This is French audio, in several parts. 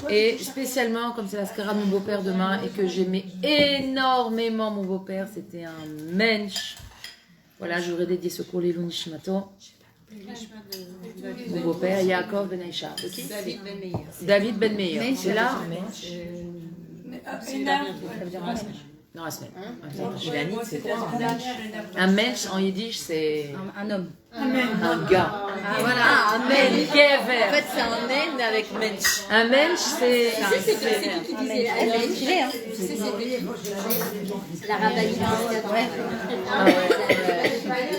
Et spécialement, comme c'est la skara de mon beau-père demain et que j'aimais énormément mon beau-père, c'était un mensch. Voilà, je voudrais dédier ce cours Lilou Nishmato. Mon beau-père, Yaakov Ben Aïcha. David Ben Meir. C'est là? Non, la semaine. C'est quoi? Un mensch en yiddish, c'est un homme. Un gars. Voilà, un men. En fait, c'est un men avec mensch. Un mensch, c'est. C'est qui disait. Elle est stylée, hein. La rabbinite. Ah ouais.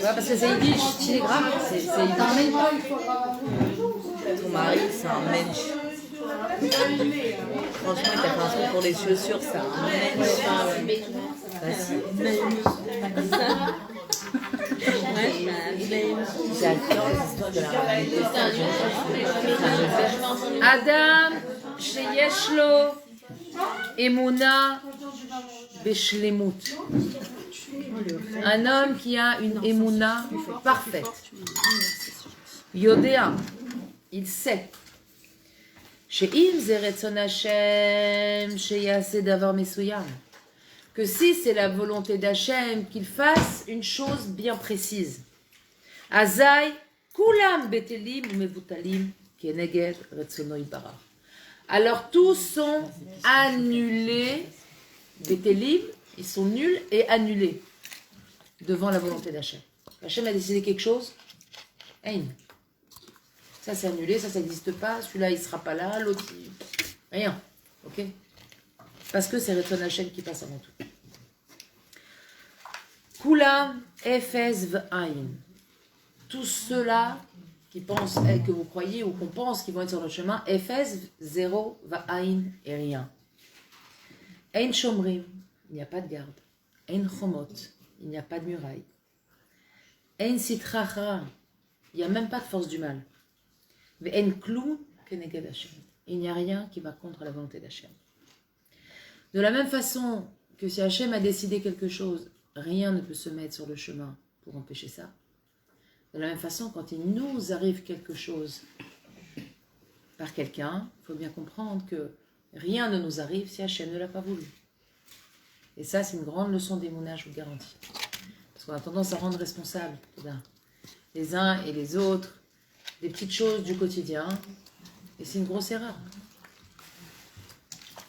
Parce que c'est yiddish. C'est grave. C'est yiddish. Ton mari, c'est un mensch. Franchement, il t'a fait un truc pour les chaussures, c'est un mensch. J'adore l'histoire de la Adam, sheyesh lo emuna beshlemut. Un homme qui a une emuna parfaite. Yodéa, il sait. She'im ze retzon Hashem sheyaseh davar mesuyam. Que si c'est la volonté d'Hachem qu'il fasse une chose bien précise. Azai, kulam betelim mevutalim keneged retzono yitbarach. Alors tous sont annulés, betelim, ils sont nuls et annulés devant la volonté d'Hachem. Hachem a décidé quelque chose, hein. Ça c'est annulé, ça n'existe pas, celui-là il sera pas là, l'autre rien, ok? Parce que c'est Retzon Hashem qui passe avant tout. Kulam efes v'ayin. Tous ceux-là qui pensent que vous croyez ou qu'on pense qu'ils vont être sur le chemin, efes, zéro, v'ayin et rien. Ein shomrim, il n'y a pas de garde. Ein chomot, il n'y a pas de muraille. Ein sitracha, il n'y a même pas de force du mal. Ve'en klum keneged Hashem. Il n'y a rien qui va contre la volonté d'Hachem. De la même façon que si Hachem a décidé quelque chose, rien ne peut se mettre sur le chemin pour empêcher ça. De la même façon, quand il nous arrive quelque chose par quelqu'un, il faut bien comprendre que rien ne nous arrive si Hachem ne l'a pas voulu. Et ça, c'est une grande leçon d'émouna, je vous garantis. Parce qu'on a tendance à rendre responsables les uns et les autres des petites choses du quotidien. Et c'est une grosse erreur.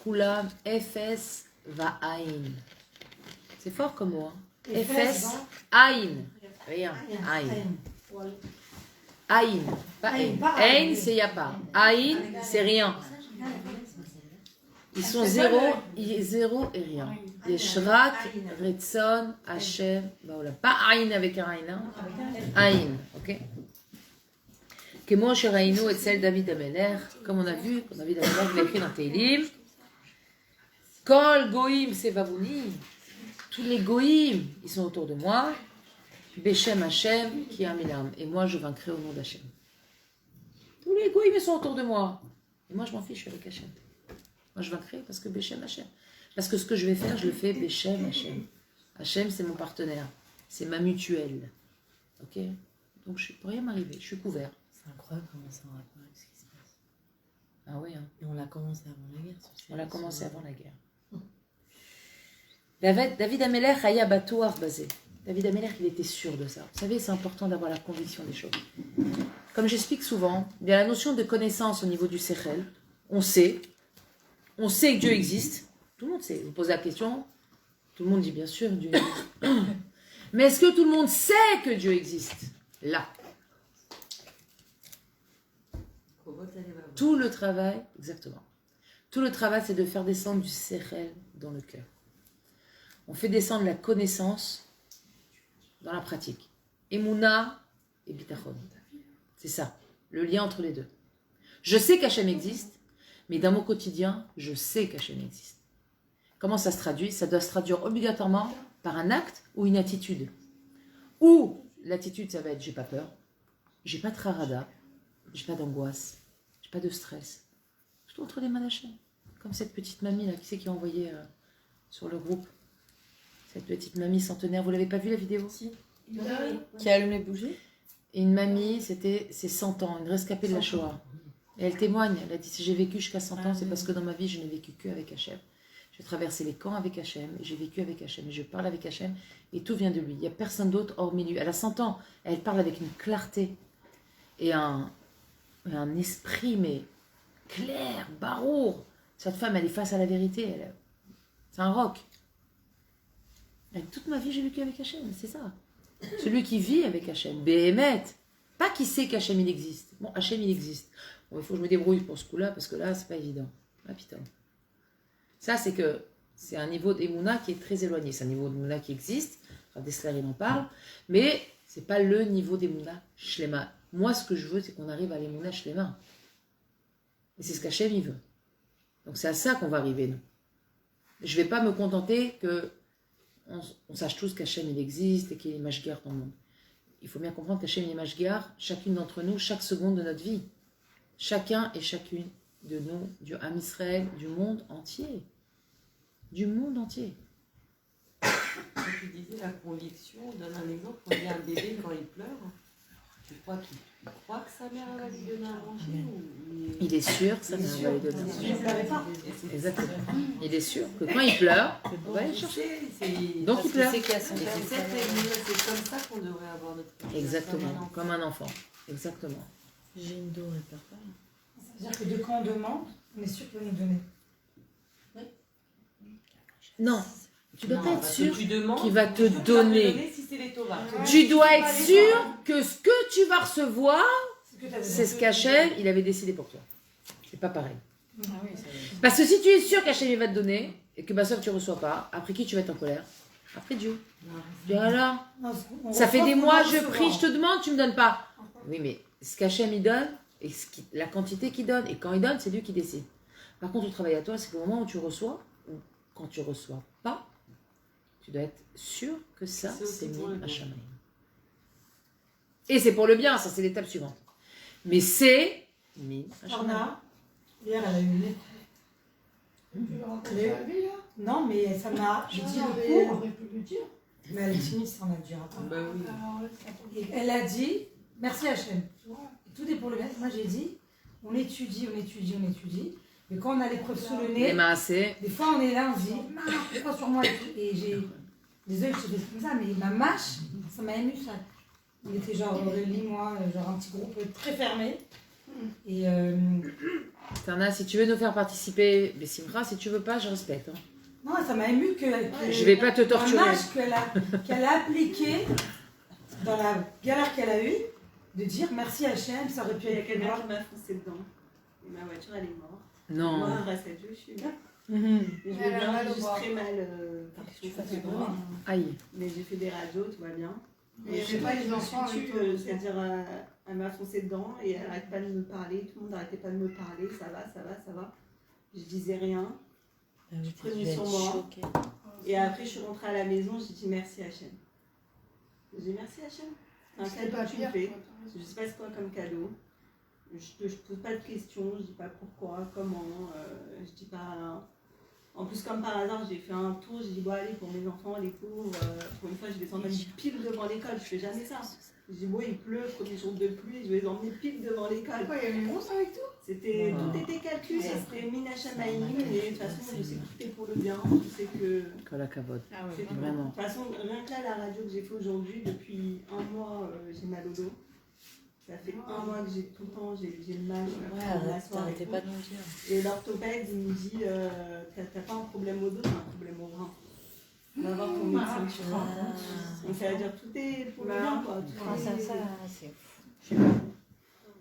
Kulam, Efes, Va'ain. C'est fort comme mot. Hein? Efes, Ain. Rien. Ain. Ain. Pas Ain. Ain, c'est il n'y a pas. Ain, c'est rien. Ils sont zéro et rien. Yeshrak, Retzon, Hashem, Baolam. Pas Ain avec un Ain. Ain. Ok? Kemo Sherainu et celle David Ameler. Comme on a vu, David Ameler, il a écrit dans Teilim. Kol Goïm Sevavouni, tous les Goïm, ils sont autour de moi. Beshem Hashem, qui a Milam. Et moi, je vaincrai au nom d'Hachem. Tous les Goïm, ils sont autour de moi. Et moi, je m'en fiche, je suis avec Hachem. Moi, je vaincrai parce que Beshem Hashem. Parce que ce que je vais faire, je le fais Beshem Hashem. Hachem, c'est mon partenaire. C'est ma mutuelle. Ok? Donc, je ne peux rien m'arriver. Je suis couvert. C'est incroyable comment ça a un rapport avec ce qui se passe. Ah oui, hein. Et on l'a commencé avant la guerre. On l'a commencé avant la guerre. David Ameler, Haya Batouar basé. David Ameler, il était sûr de ça. Vous savez, c'est important d'avoir la conviction des choses. Comme j'explique souvent, il y a la notion de connaissance au niveau du Sechel. On sait que Dieu existe. Tout le monde sait. Vous posez la question, tout le monde dit bien sûr Dieu existe. Mais est-ce que tout le monde sait que Dieu existe? Là. Tout le travail, exactement. Tout le travail, c'est de faire descendre du Sechel dans le cœur. On fait descendre la connaissance dans la pratique. Emouna et Bitachon. C'est ça, le lien entre les deux. Je sais qu'Hachem existe, mais dans mon quotidien, je sais qu'Hachem existe. Comment ça se traduit? Ça doit se traduire obligatoirement par un acte ou une attitude. Ou l'attitude, ça va être j'ai pas peur, j'ai pas de trarada, j'ai pas d'angoisse, j'ai pas de stress. Tout entre les mains d'Hachem. Comme cette petite mamie là, qui c'est qui a envoyé sur le groupe? Cette petite mamie centenaire, vous l'avez pas vu la vidéo? Si. Qui allume les bougies? Et une mamie, c'était ses 100 ans, une rescapée de la Shoah. Et elle témoigne, elle a dit si j'ai vécu jusqu'à 100 ans, c'est parce que dans ma vie, je n'ai vécu qu'avec Hachem. J'ai traversé les camps avec Hachem, et j'ai vécu avec Hachem, et je parle avec Hachem, et tout vient de lui. Il n'y a personne d'autre hormis lui. Elle a 100 ans, elle parle avec une clarté et un esprit, mais clair, barour. Cette femme, elle est face à la vérité, c'est un roc. Toute ma vie, j'ai vécu avec Hachem, c'est ça. Celui qui vit avec Hachem, Béhémet, pas qui sait qu'Hachem il existe. Bon, Hachem il existe. Bon, il faut que je me débrouille pour ce coup-là, parce que là, c'est pas évident. Ah putain. Ça, c'est un niveau d'Emouna qui est très éloigné. C'est un niveau d'Emouna qui existe. Dessler, il en parle. Mais c'est pas le niveau d'Emouna Shlema. Moi, ce que je veux, c'est qu'on arrive à l'Emouna Shlema. Et c'est ce qu'Hachem, il veut. Donc, c'est à ça qu'on va arriver, nous. Je vais pas me contenter que on sache tous qu'Hachem, il existe et qu'il est Mashgiar dans le monde. Il faut bien comprendre qu'Hachem, il est Mashgiar, chacune d'entre nous, chaque seconde de notre vie. Chacun et chacune de nous, du Ham Israël, du monde entier. Du monde entier. Tu disais la conviction, donne un exemple, on dit un bébé quand il pleure, tu crois qu'il croit que sa mère va lui donner à manger ou il est sûr que sa mère va lui donner à manger. Exactement. Il est sûr que quand il pleure, on va aller chercher. Donc il pleure. C'est comme ça qu'on devrait avoir notre confiance. Exactement, comme un enfant. Exactement. J'ai une dos, elle pleure pas. C'est-à-dire que de quand on demande, on est sûr qu'il va nous donner. Non, tu ne dois pas être sûr qu'il va te donner. Si c'est les tomates. Tu dois être sûr que ce que tu vas recevoir, c'est ce qu'Hachem, il avait décidé pour toi. C'est pas pareil. Parce que si tu es sûr qu'Hachem, il va te donner, et que tu ne reçois pas, après qui tu vas être en colère? Après Dieu. Et alors, ça fait des mois, je prie, je te demande, tu ne me donnes pas. Oui, mais ce qu'Hachem, il donne, et la quantité qu'il donne, et quand il donne, c'est lui qui décide. Par contre, le travail à toi, c'est qu'au moment où tu reçois, ou quand tu reçois pas, tu dois être sûr que ça, c'est mis à Shamaïm. Et c'est pour le bien, ça, c'est l'étape suivante. Mais c'est mis à Shamaïm. Hier, elle a eu non, mais ça m'a. Je dis le cours. Mais elle est timide, ça en a dû entendre. Et elle a dit merci Hachem. Tout est pour le bien. Moi, j'ai dit on étudie. Mais quand on a l'épreuve sous le nez, des fois on est là, on se dit pourquoi sur moi et j'ai. Désolée, je te fais comme ça, mais ma mâche, ça m'a ému ça. On était genre Aurélie, moi, genre un petit groupe très fermé. Et Tana, si tu veux nous faire participer, Bessimra, si tu veux pas, je respecte. Hein. Non, ça m'a ému que je vais pas te torturer. La marche qu'elle a appliquée dans la galère qu'elle a eue, de dire merci Hachem, ça aurait pu Il y a être quelqu'un moi. qui m'a foncé dedans. Et ma voiture, elle est morte. Non. Moi, grâce à Dieu, je suis là. Et je me viens juste très mal. Je suis droit. Aïe. Mais j'ai fait des radios, tout va bien. Et je sais pas, les enfants, c'est-à-dire, elle m'a foncé dedans et elle n'arrête pas de me parler. Tout le monde n'arrêtait pas de me parler. Ça va. Je disais rien. Je prenais sur moi. Et après, je suis rentrée à la maison. J'ai dit merci Hachem. J'ai dit merci Hachem. C'est un cadeau que tu me fais. Je sais pas c'est quoi comme cadeau. Je pose pas de questions. Je dis pas pourquoi, comment. Je dis pas. En plus, comme par hasard, j'ai fait un tour, j'ai dit bon allez pour mes enfants, les pauvres, pour une fois je vais les emmener pile devant l'école, je fais jamais ça. J'ai dit bon il pleut, premier jour de pluie, je vais les emmener pile devant l'école. Il y avait une grosse avec tout. Tout était calculé, c'était Mina Shamaïm, et de toute façon je sais que tout est pour le bien, je sais que... Kola Kavod. Vraiment. De toute façon, rien que là, la radio que j'ai fait aujourd'hui, depuis un mois, j'ai mal au dos. Ça fait un mois que j'ai tout le temps, j'ai mal. T'arrêtais pas de nous dire. Et l'orthopède, il me dit t'as pas un problème au dos, t'as un problème au rein. On va voir ton médecin qui te raconte. Donc ça veut dire tout est pour le bien, quoi. C'est fou.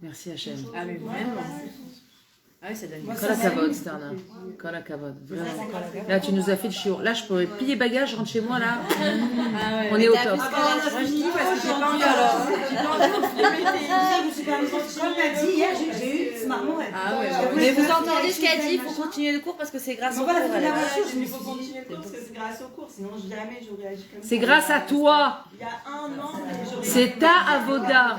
Merci Hachem. Ah, mais vraiment. Ah oui, ça donne Kola Kavod, Sterna. Kola Kavod. Vraiment. Là, tu nous as fait le chiot. Là, je pourrais plier bagages, je rentre chez moi, là. On est au top. Moi, je dis parce que j'ai pas envie alors. Je me suis permis de comme elle dit hier, j'ai eu ce marmot. Ah ouais. Mais vous entendez ce qu'elle dit, il faut continuer le cours parce que c'est grâce au cours. Il faut continuer le cours parce que c'est grâce au cours, sinon jamais j'aurais agi comme ça. C'est grâce à toi. Il y a un an, j'aurais... C'est ta avoda.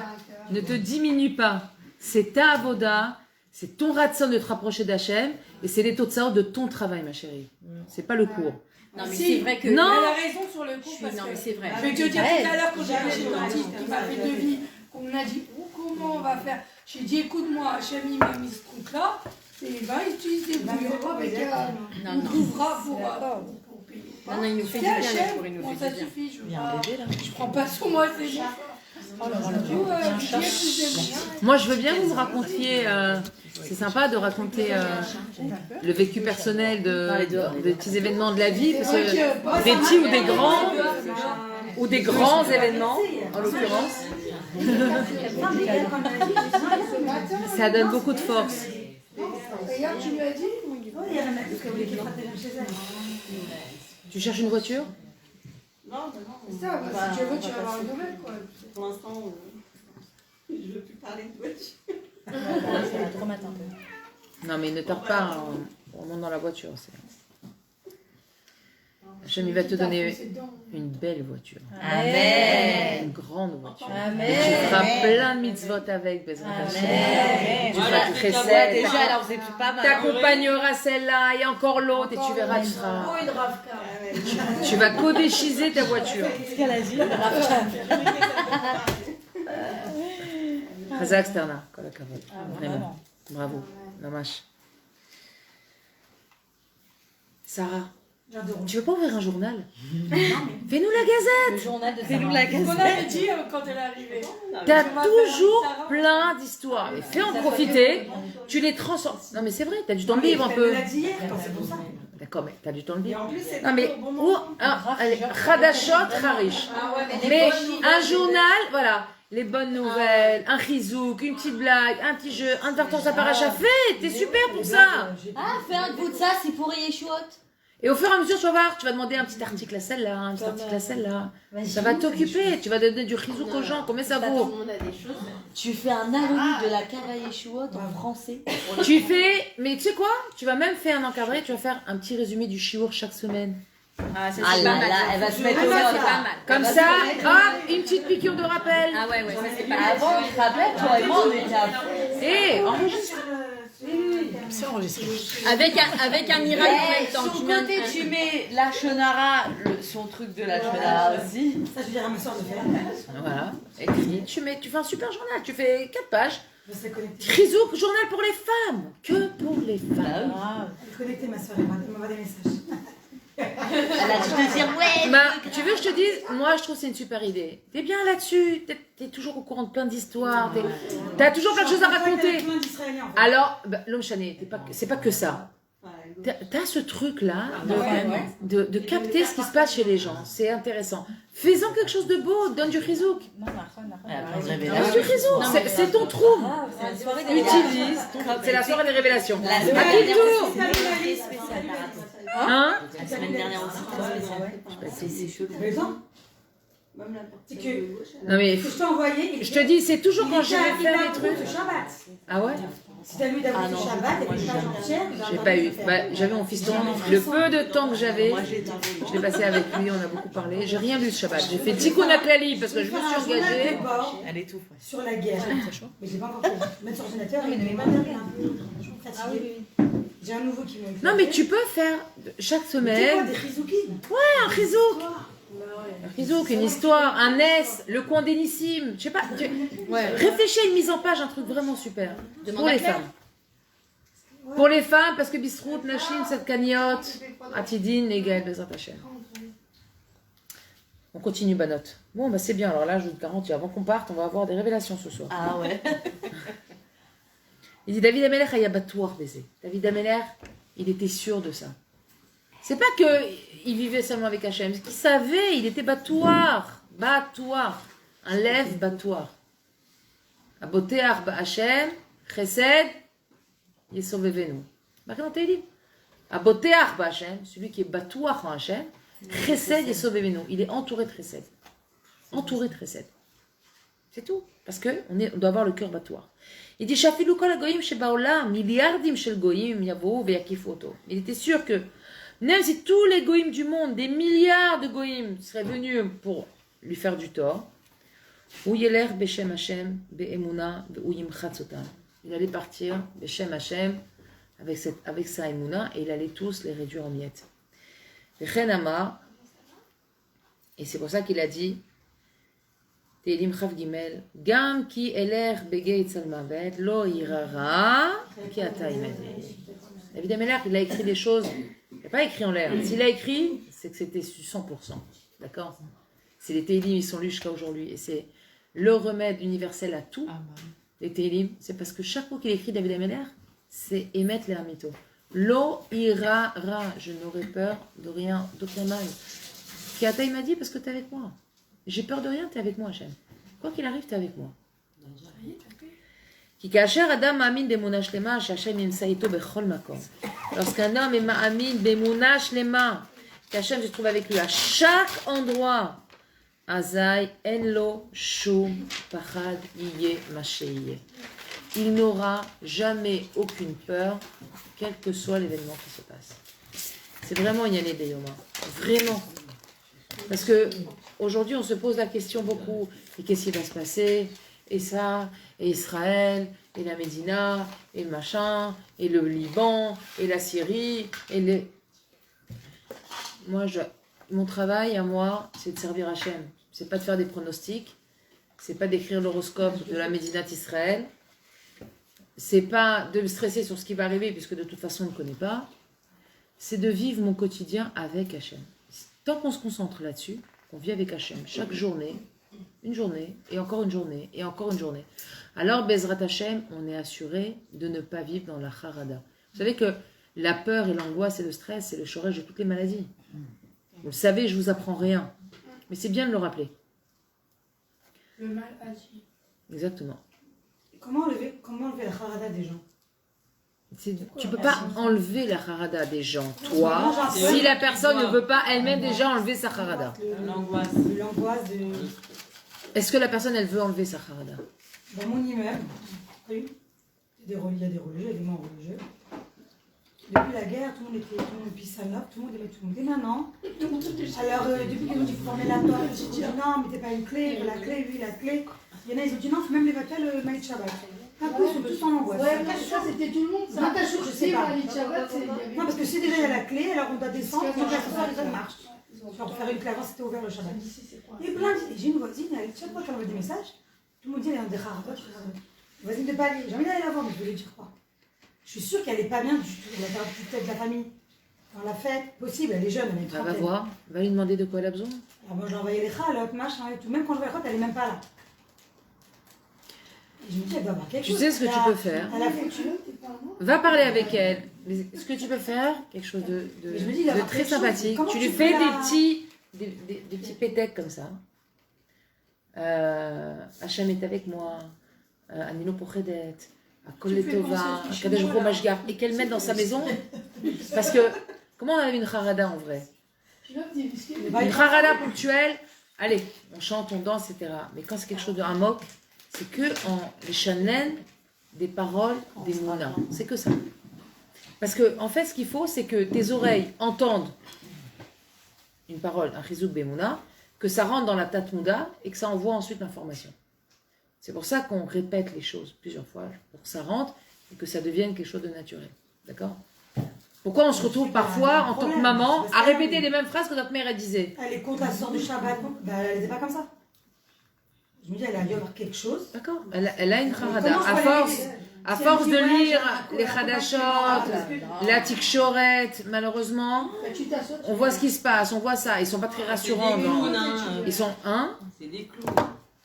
Ne te diminue pas. C'est ta avoda. C'est ton ratson de te rapprocher d'Hachem et c'est les taux de saot de ton travail, ma chérie. C'est pas le cours. Non, mais c'est vrai que. Non. Elle a raison sur le coup. Non, mais c'est vrai. Je vais te dire tout à l'heure quand j'ai fait le dentiste qui m'a fait le devis, qu'on m'a dit comment on va faire. J'ai dit, écoute-moi, Hachem, il m'a mis ce truc-là, et va utiliser des bouillons avec on trouvera pour payer. Non, il nous fait du bien, pour il nous Bon, fait ça du bien. suffit, Il y a un bébé là. je prends pas sur moi, c'est bon. Du coup, je dis, excusez-moi. Moi, je veux bien que vous me racontiez. C'est sympa de raconter le vécu personnel des petits événements de la vie, parce que des petits ou des grands événements, en l'occurrence, ça donne beaucoup de force. Regarde, tu lui as dit Tu cherches une voiture? Non, mais non. C'est ça, bah, si tu veux, tu vas avoir une nouvelle, quoi. Pour l'instant, je ne veux plus parler de voiture. Ça traumate un peu. Non, mais ne tarde pas, on monte dans la voiture. Hachem, il va te donner une belle voiture. Amen. Une grande voiture. Amen. Et tu feras plein de mitzvot avec, Bezrat Hachem. Tu feras très déjà, celle. alors c'est pas mal. T'accompagneras celle-là et encore l'autre, et tu verras, tu seras. Tu vas codéchiser ta voiture. Qu'est-ce qu'elle a dit? Chazak Sterna, kol hakavod. Vraiment. Bravo. Mamash. Sarah, J'adore. tu veux pas ouvrir un journal? Fais-nous la gazette. Le journal de Fais-nous Sarah. la On gazette. avait dit quand elle est arrivée. T'as toujours plein d'histoires. Mais fais en profiter. Tu les transformes. Non, mais c'est vrai, t'as du temps libre un peu. Elle l'a dit hier, c'est pour ça. D'accord, mais t'as du temps Et libre. en plus, c'est Non, mais. toujours bon Oh, moment. allez, Khadashot, Harish. Mais un journal, voilà. Les bonnes nouvelles, un chizouk, une petite blague, un petit jeu, un advertence à paracha. Fais, t'es super pour ça. Ah, fais un bout de ça, c'est pour Yeshua. Et au fur et à mesure, tu vas voir, tu vas demander un petit article à celle-là, un petit article à celle-là. Ça va t'occuper, tu vas donner du chizouk aux gens, combien ça vaut? Tu fais un alumi de la cave à Yeshua en français. Tu fais, mais tu sais quoi? Tu vas même faire un encadré, tu vas faire un petit résumé du shiur chaque semaine. Ah, ça, Ah c'est là pas mal. là, elle va se mettre Ça, au c'est sol. pas mal. Comme ça, hop, une petite piqûre de rappel. Ah ouais, ça c'est pas mal. Avant, tu te rappelles, toi et moi, on était à fond. Et enregistre. C'est enregistré. Avec un miracle en même temps. Sur Tu le mets un- côté, tu mets la Shonara, son truc de la Shonara aussi. Ça, je dirais à ma soeur de faire. Voilà, écrit, tu fais un super journal, tu fais 4 pages. Je serai connectée. Chizouk, journal pour les femmes, que pour les femmes. Elle est connectée, ma soeur, elle m'envoie des messages. Elle a dû te dire, ouais. Bah, tu veux que je te dise, moi je trouve que c'est une super idée. T'es bien là-dessus, t'es toujours au courant de plein d'histoires, t'as toujours plein de choses à raconter. Plein d'Israéliens, en fait. Alors, bah, l'homme chané, c'est pas que ça. T'as ce truc-là de capter ce qui se passe chez les gens. C'est intéressant. Fais-en quelque chose de beau, donne du chizouk. Donne du chizouk, c'est ton trou. C'est une soirée Utilise, c'est la soirée des révélations. La À semaine qui dernière tour aussi, c'était spécial. Hein? La semaine dernière aussi, c'était spécial. C'est chelou. Mais non, Même la c'est partie que de gauche, elle Non mais, je t'ai envoyé. je te dis, c'est toujours quand je vais faire des trucs. Le Shabbat. Ah ouais? Si t'as lu d'abord le Shabbat, et puis pas entière. J'ai pas eu. Bah, j'avais mon fiston. Le peu de temps que j'avais, je l'ai passé avec lui, on a beaucoup parlé. J'ai rien lu ce Shabbat. J'ai fait Tikkun HaKlali parce que je me suis engagée. Elle étouffe. Sur la guerre. Mais j'ai pas encore fait. Mettre sur l'ordinateur, mais ne pas dormir un peu. Je suis fatiguée. J'ai un nouveau qui me. Non mais tu peux faire chaque C'est quoi semaine des Rizuki? un chizouk. Un chizouk, une histoire, un S, le coin d'Enissim. Je sais pas. Réfléchis à une mise en page, un truc vraiment super. Pour les femmes. Pour les femmes, parce que Bistrout, Nashim, cette cagnotte, Atidin, Negel, Bezrat Hashem. On continue, Banot. Bon, bah c'est bien. Alors là, je vous garantis, avant qu'on parte, on va avoir des révélations ce soir. Ah ouais. Il dit David Ameler a yabatouar baiser. David Ameler, il était sûr de ça. C'est pas que il vivait seulement avec Hachem, c'est qu'il savait, il était batouar. Batouar. Un lève batouar. Abotear ba Hachem, chesed, yesovevenu. Marqué dans Tehillim. Abotear ba Hachem, celui qui est batouar en Hachem, chesed, yesovevenu. Il est entouré de chesed. Entouré de chesed. C'est tout. Parce qu'on doit avoir le cœur batouar. Il dit Shafilu kol hagoyim shebaolam, milliardim shel goyim yavo veyakifu oto. Il était sûr que même si tous les goyim du monde, des milliards de goyim seraient venus pour lui faire du tort, ou yeler beshem Hashem be'emuna ve'uyimchatz otam. Il allait partir beshem Hashem avec sa emuna et il allait tous les réduire en miettes. Vechen amar, et c'est pour ça qu'il a dit Tehillim Chav Gimel, Gam ki eler begei tzalmavet, lo irara, ki ata imadi. David Amelach, il a écrit des choses, il n'a pas écrit en l'air. S'il a écrit, c'est que c'était 100%. D'accord? C'est les Tehillim, ils sont lus jusqu'à aujourd'hui. Et c'est le remède universel à tout. Les Tehillim, c'est parce que chaque mot qu'il écrit, David Amelach, c'est émettre les hamito. Lo irara, je n'aurai peur de rien, d'aucun mal. Ki ata il m'a dit parce que tu es avec moi. J'ai peur de rien, tu es avec moi, Hachem. Quoi qu'il arrive, tu es avec moi. Lorsqu'un homme est ma'amin b'emuna shlema, qu'Hachem se trouve avec lui à chaque endroit, azai enlo shum pachad iye masheiye. Il n'aura jamais aucune peur, quel que soit l'événement qui se passe. C'est vraiment une année des Yoma. Vraiment. Parce que aujourd'hui, on se pose la question beaucoup, et qu'est-ce qui va se passer? Et ça, et Israël, et la Médina, et le machin, et le Liban, et la Syrie, et les... Mon travail à moi, c'est de servir Hachem. C'est pas de faire des pronostics, c'est pas d'écrire l'horoscope de la Médina d'Israël, c'est pas de me stresser sur ce qui va arriver, puisque de toute façon, on ne connaît pas. C'est de vivre mon quotidien avec Hachem. Tant qu'on se concentre là-dessus, qu'on vit avec Hachem, chaque journée, une journée, et encore une journée, et encore une journée. Alors, Bezrat Hachem, on est assuré de ne pas vivre dans la harada. Vous savez que la peur et l'angoisse et le stress, c'est le chorège de toutes les maladies. Vous le savez, je vous apprends rien. Mais c'est bien de le rappeler. Le mal agit. Exactement. Comment enlever la harada des gens? Tu ne peux pas enlever la harada des gens, toi, si la personne ne veut pas elle-même déjà enlever sa harada. L'angoisse. L'angoisse de... Est-ce que la personne, elle veut enlever sa harada? Dans mon immeuble, oui, il y a des religieux, il y a des membres religieux. Depuis la guerre, tout le monde pisse à l'op, tout le monde aimait tout le monde. Et maintenant, alors depuis qu'ils ont dit qu'il faut former la porte, ils ont dit non, mettez pas une clé, la clé, lui, la clé. Il y en a, ils ont dit non, faut même les vatel Maït Shabbat. Un coup, ils sont tous en angoisse. Ouais, mais ça c'était tout le monde. Ça t'a je sais pas. Non, parce que si déjà il y a la clé, alors on doit descendre, on doit descendre, les autres marchent. Genre faire une clé avant, c'était ouvert le Shabbat. Et plein de... J'ai une voisine, chaque fois qu'elle envoie des messages, tout le monde dit elle est en décharade. Voisine de Bali, j'ai envie d'aller la voir, mais je voulais dire quoi? Je suis sûre qu'elle est pas bien du tout. Elle a perdu toute tête de la famille. Dans la fête, possible, elle est jeune, elle a une trentaine. Va voir, va lui demander de quoi elle a besoin. Alors moi je l'ai envoyé les chalotes, machin et tout. Même quand je vois les chalotes, elle est même pas là. Et je me dis, elle doit avoir quelque chose. Tu sais ce que tu peux faire. Elle a foutu. Va parler avec elle. Ce que tu peux faire, quelque chose de très sympathique. Tu lui fais des petits pétecs comme ça. Hachem est avec moi. Anino Pochedet. Koletova, Kadesh Mashgar, et qu'elle mette dans sa maison. Parce que, comment on a une harada en vrai? Une harada ponctuelle, allez, on chante, on danse, etc. Mais quand c'est quelque chose de hamok, c'est que en les chanen des paroles, des mouna. C'est que ça. Parce que, en fait, ce qu'il faut, c'est que tes oreilles entendent une parole, un chizouk bemouna, que ça rentre dans la tatmouda et que ça envoie ensuite l'information. C'est pour ça qu'on répète les choses plusieurs fois, pour que ça rentre et que ça devienne quelque chose de naturel. D'accord? Pourquoi on se retrouve parfois, en tant que maman, à répéter les mêmes phrases que notre mère elle disait? Elle est contre la sorte du Shabbat, elle n'était pas comme ça. Je me dis, elle a dû avoir quelque chose. D'accord? Elle a une harada. À force de lire les Hadashot, la Tikshoret, malheureusement, on voit ce qui se passe, on voit ça. Ils sont pas très rassurants. Ils sont C'est des clous.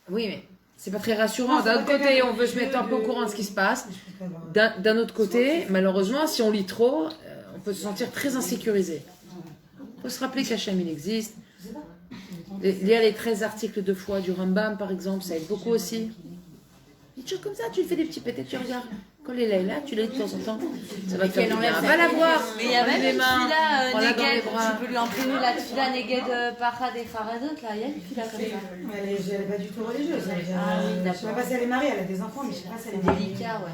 Oui, mais c'est pas très rassurant. D'un autre côté, on veut se mettre un peu au courant de ce qui se passe. D'un autre côté, malheureusement, si on lit trop, on peut se sentir très insécurisé. Il faut se rappeler qu'Hachem, il existe. Lire les 13 articles de foi du Rambam, par exemple, ça aide beaucoup aussi. Des choses comme ça, tu fais des petits pétés, tu regardes. Quand elle est là, tu l'as de temps en temps. Ça va te faire du bien. Va la voir. Mais il y a même une fila prends-la dans les Neged, bras. tu peux lui imprimer la fila Neged Parad et Faradot, là, il y a une fila comme ça. Elle n'est pas du tout religieuse. Je ne sais pas si elle est mariée, elle a des enfants, mais je ne sais pas si elle est C'est mariée. délicat, ouais.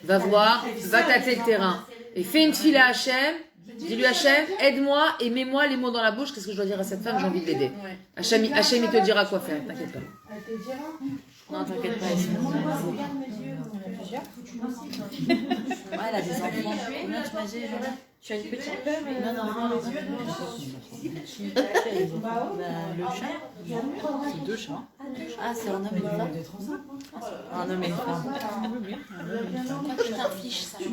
Va voir, va tâter le terrain. Et fais une file à Hachem. Dis-lui Hachem, aide-moi et mets-moi les mots dans la bouche. Qu'est-ce que je dois dire à cette femme? J'ai envie de l'aider. Hachem, il te dira quoi faire, t'inquiète pas. Elle te dira. Non, t'inquiète pas. Ouais, elle a des enfants. Combien tu m'as dit, Joël? Tu as une petite peur Non, le chat, c'est 2 chats. Ah, c'est un homme et une femme. Un homme et une femme. Je t'inflige ça. J'ai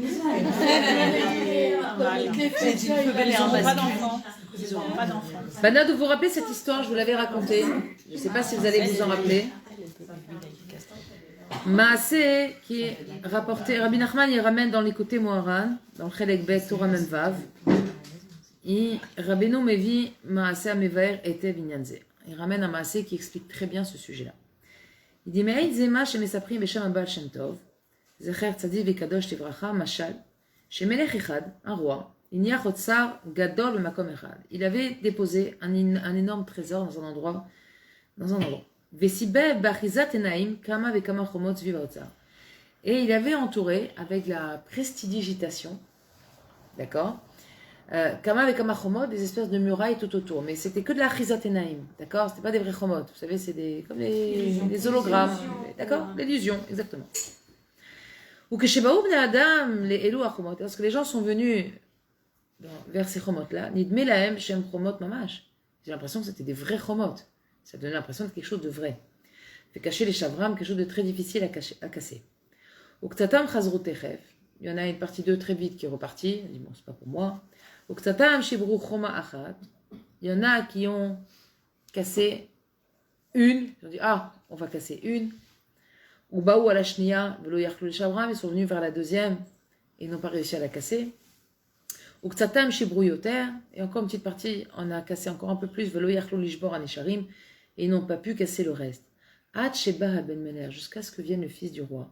dit une femelle et un masculin. Ils n'auront pas d'enfants. Banad, vous vous rappelez cette histoire, je vous l'avais racontée. Je ne sais pas si vous allez vous en rappeler. Maaseh, qui est rapporté, Rabbi Nachman, il ramène dans les côtés Moharan, dans le Chelek Bet, Torah Memvav, et Rabbeinu Mevi, Maaseh Amevaer était Vinyanze. Il ramène un Maaseh qui explique très bien ce sujet-là. Il dit, Me'aïd Zema, Shemesapri, Besham Abal Shem Tov, Zecher Tzadi Vekadosh Tivracha, Mashal, Shemelech Echad, un roi, Inyach Otsar, Gadol Bemakom Echad. Il avait déposé un énorme trésor dans un endroit. Et il avait entouré avec la prestidigitation, d'accord, Kama avec Kama Chomot, des espèces de murailles tout autour. Mais c'était que de la Chizat Enaim, d'accord, c'était pas des vrais Chomot. Vous savez, c'est comme les hologrammes, d'accord, l'illusion, exactement. Ou que chez Baoub Adam, les Elou Chomot, lorsque les gens sont venus vers ces Chomot-là, Nidme Lahem Shem Chomot Mamash. J'ai l'impression que c'était des vrais Chomot. Ça donnait l'impression de quelque chose de vrai. Fait cacher les chavram, quelque chose de très difficile à casser. Au Ktatam Chazrou Techef, il y en a une partie d'eux très vite qui est repartie. Elle dit, bon, c'est pas pour moi. Au Ktatam Shibrou Choma Achat, il y en a qui ont cassé une. Ils ont dit, ah, on va casser une. Ou Baou à la Shnia, Velo Yarklou les chavram, ils sont venus vers la deuxième et ils n'ont pas réussi à la casser. Ou Ktatam Shibrou Yoter, et encore une petite partie, on a cassé encore un peu plus, Velo Yarklou Lishbor Anisharim, et ils n'ont pas pu casser le reste. Ad Sheba Ben Meler, jusqu'à ce que vienne le fils du roi.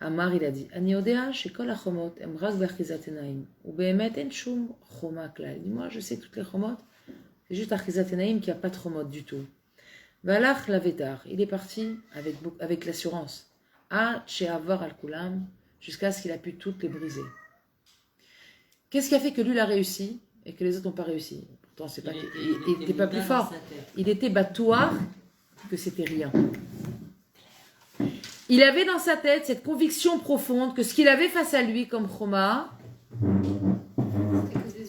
Amar, il a dit, Ani odea shekol achomot emrak b'achizat enaim, ou behemet en shum choma klal. Il dit, moi, je sais toutes les chomot, c'est juste achizat enaim qui n'a pas de chomot du tout. Valach lavetar, il est parti avec l'assurance. Ad she'avar al kulam, jusqu'à ce qu'il a pu toutes les briser. Qu'est-ce qui a fait que lui, il a réussi, et que les autres n'ont pas réussi? Pourtant, c'est pas il n'était pas plus fort. Il était batouar que c'était rien. Il avait dans sa tête cette conviction profonde que ce qu'il avait face à lui comme Choma,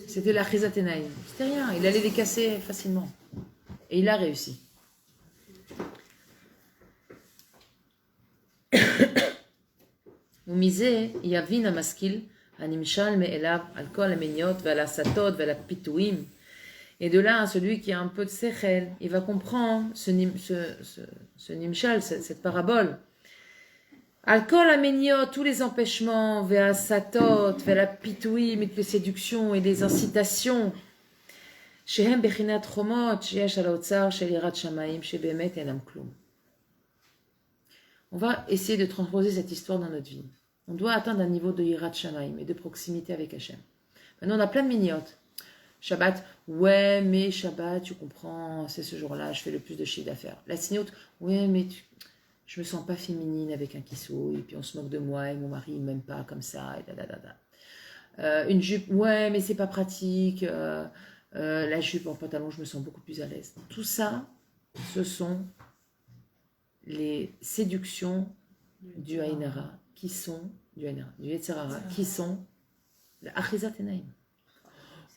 c'était la Chizatenaïm. C'était rien, il allait les casser facilement. Et il a réussi. ומשזה יבין המשכיל הנמשל מאליו על כל המניות ועל הסתות ועל הפיתויים. Et de là, celui qui a un peu de sechel, il va comprendre ce nimshal, cette parabole. Al-kol ameniot, tous les empêchements, vers satot, vers la pitouim, les séductions et les incitations. Shehem bechinat chomot, sheyesh al haotzar, shel yirat shamayim, shebemet enam klum. On va essayer de transposer cette histoire dans notre vie. On doit atteindre un niveau de yirat shamayim et de proximité avec Hachem. Maintenant, on a plein de miniotes. Shabbat, ouais, mais Shabbat, tu comprends, c'est ce jour-là, je fais le plus de chiffre d'affaires. La signote, ouais, mais je me sens pas féminine avec un kissou, et puis on se moque de moi, et mon mari, il m'aime pas comme ça, et une jupe, ouais, mais c'est pas pratique, la jupe en pantalon, je me sens beaucoup plus à l'aise. Tout ça, ce sont les séductions du Haïnara, qui sont, du Yetzirara, qui sont la Achizat Enaim.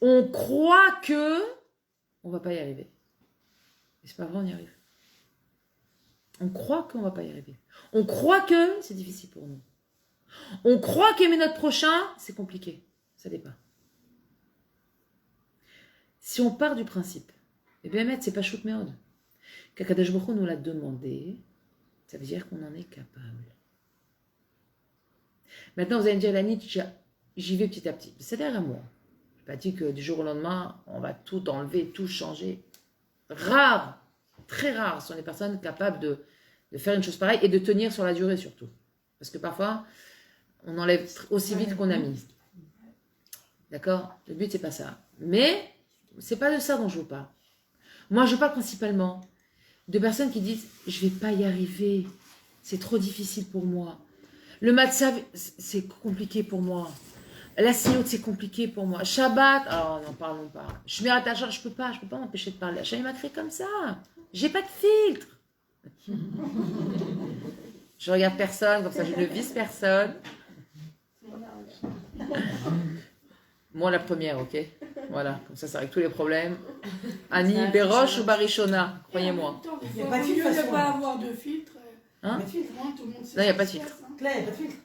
On croit que on va pas y arriver. Mais c'est pas vrai, on y arrive. On croit qu'on va pas y arriver. On croit que c'est difficile pour nous. On croit qu'aimer notre prochain, c'est compliqué. Ça l'est pas. Si on part du principe, et bien c'est pas shoot meod. Qu'Akadosh Baruch Hu nous l'a demandé, ça veut dire qu'on en est capable. Maintenant, vous allez me dire, Lanit, j'y vais petit à petit. C'est derrière moi. Pas dit que du jour au lendemain, on va tout enlever, tout changer. Rare, très rare sont les personnes capables de faire une chose pareille et de tenir sur la durée surtout. Parce que parfois, on enlève aussi vite qu'on a mis. D'accord? Le but, c'est pas ça. Mais, c'est pas de ça dont je vous parle. Moi, je parle principalement de personnes qui disent « Je vais pas y arriver, c'est trop difficile pour moi. Le matzav, c'est compliqué pour moi. » La signote, c'est compliqué pour moi. Shabbat, alors n'en parlons pas. Shmirat Hachar, je peux pas m'empêcher de parler. Hachem m'a créé comme ça. J'ai pas de filtre. Je regarde personne, comme ça je ne vise personne. Moi, la première, ok? Voilà, comme ça règle tous les problèmes. Annie, Béroche ou Barishona? Croyez-moi. Il y a faut pas de mieux filtre, de ne toute pas façon. avoir de filtre. Hein? Pas de filtre. Moi, tout le monde sait Non, il n'y a ce pas qui de se filtre. passe, hein. Claire, il n'y a pas de filtre.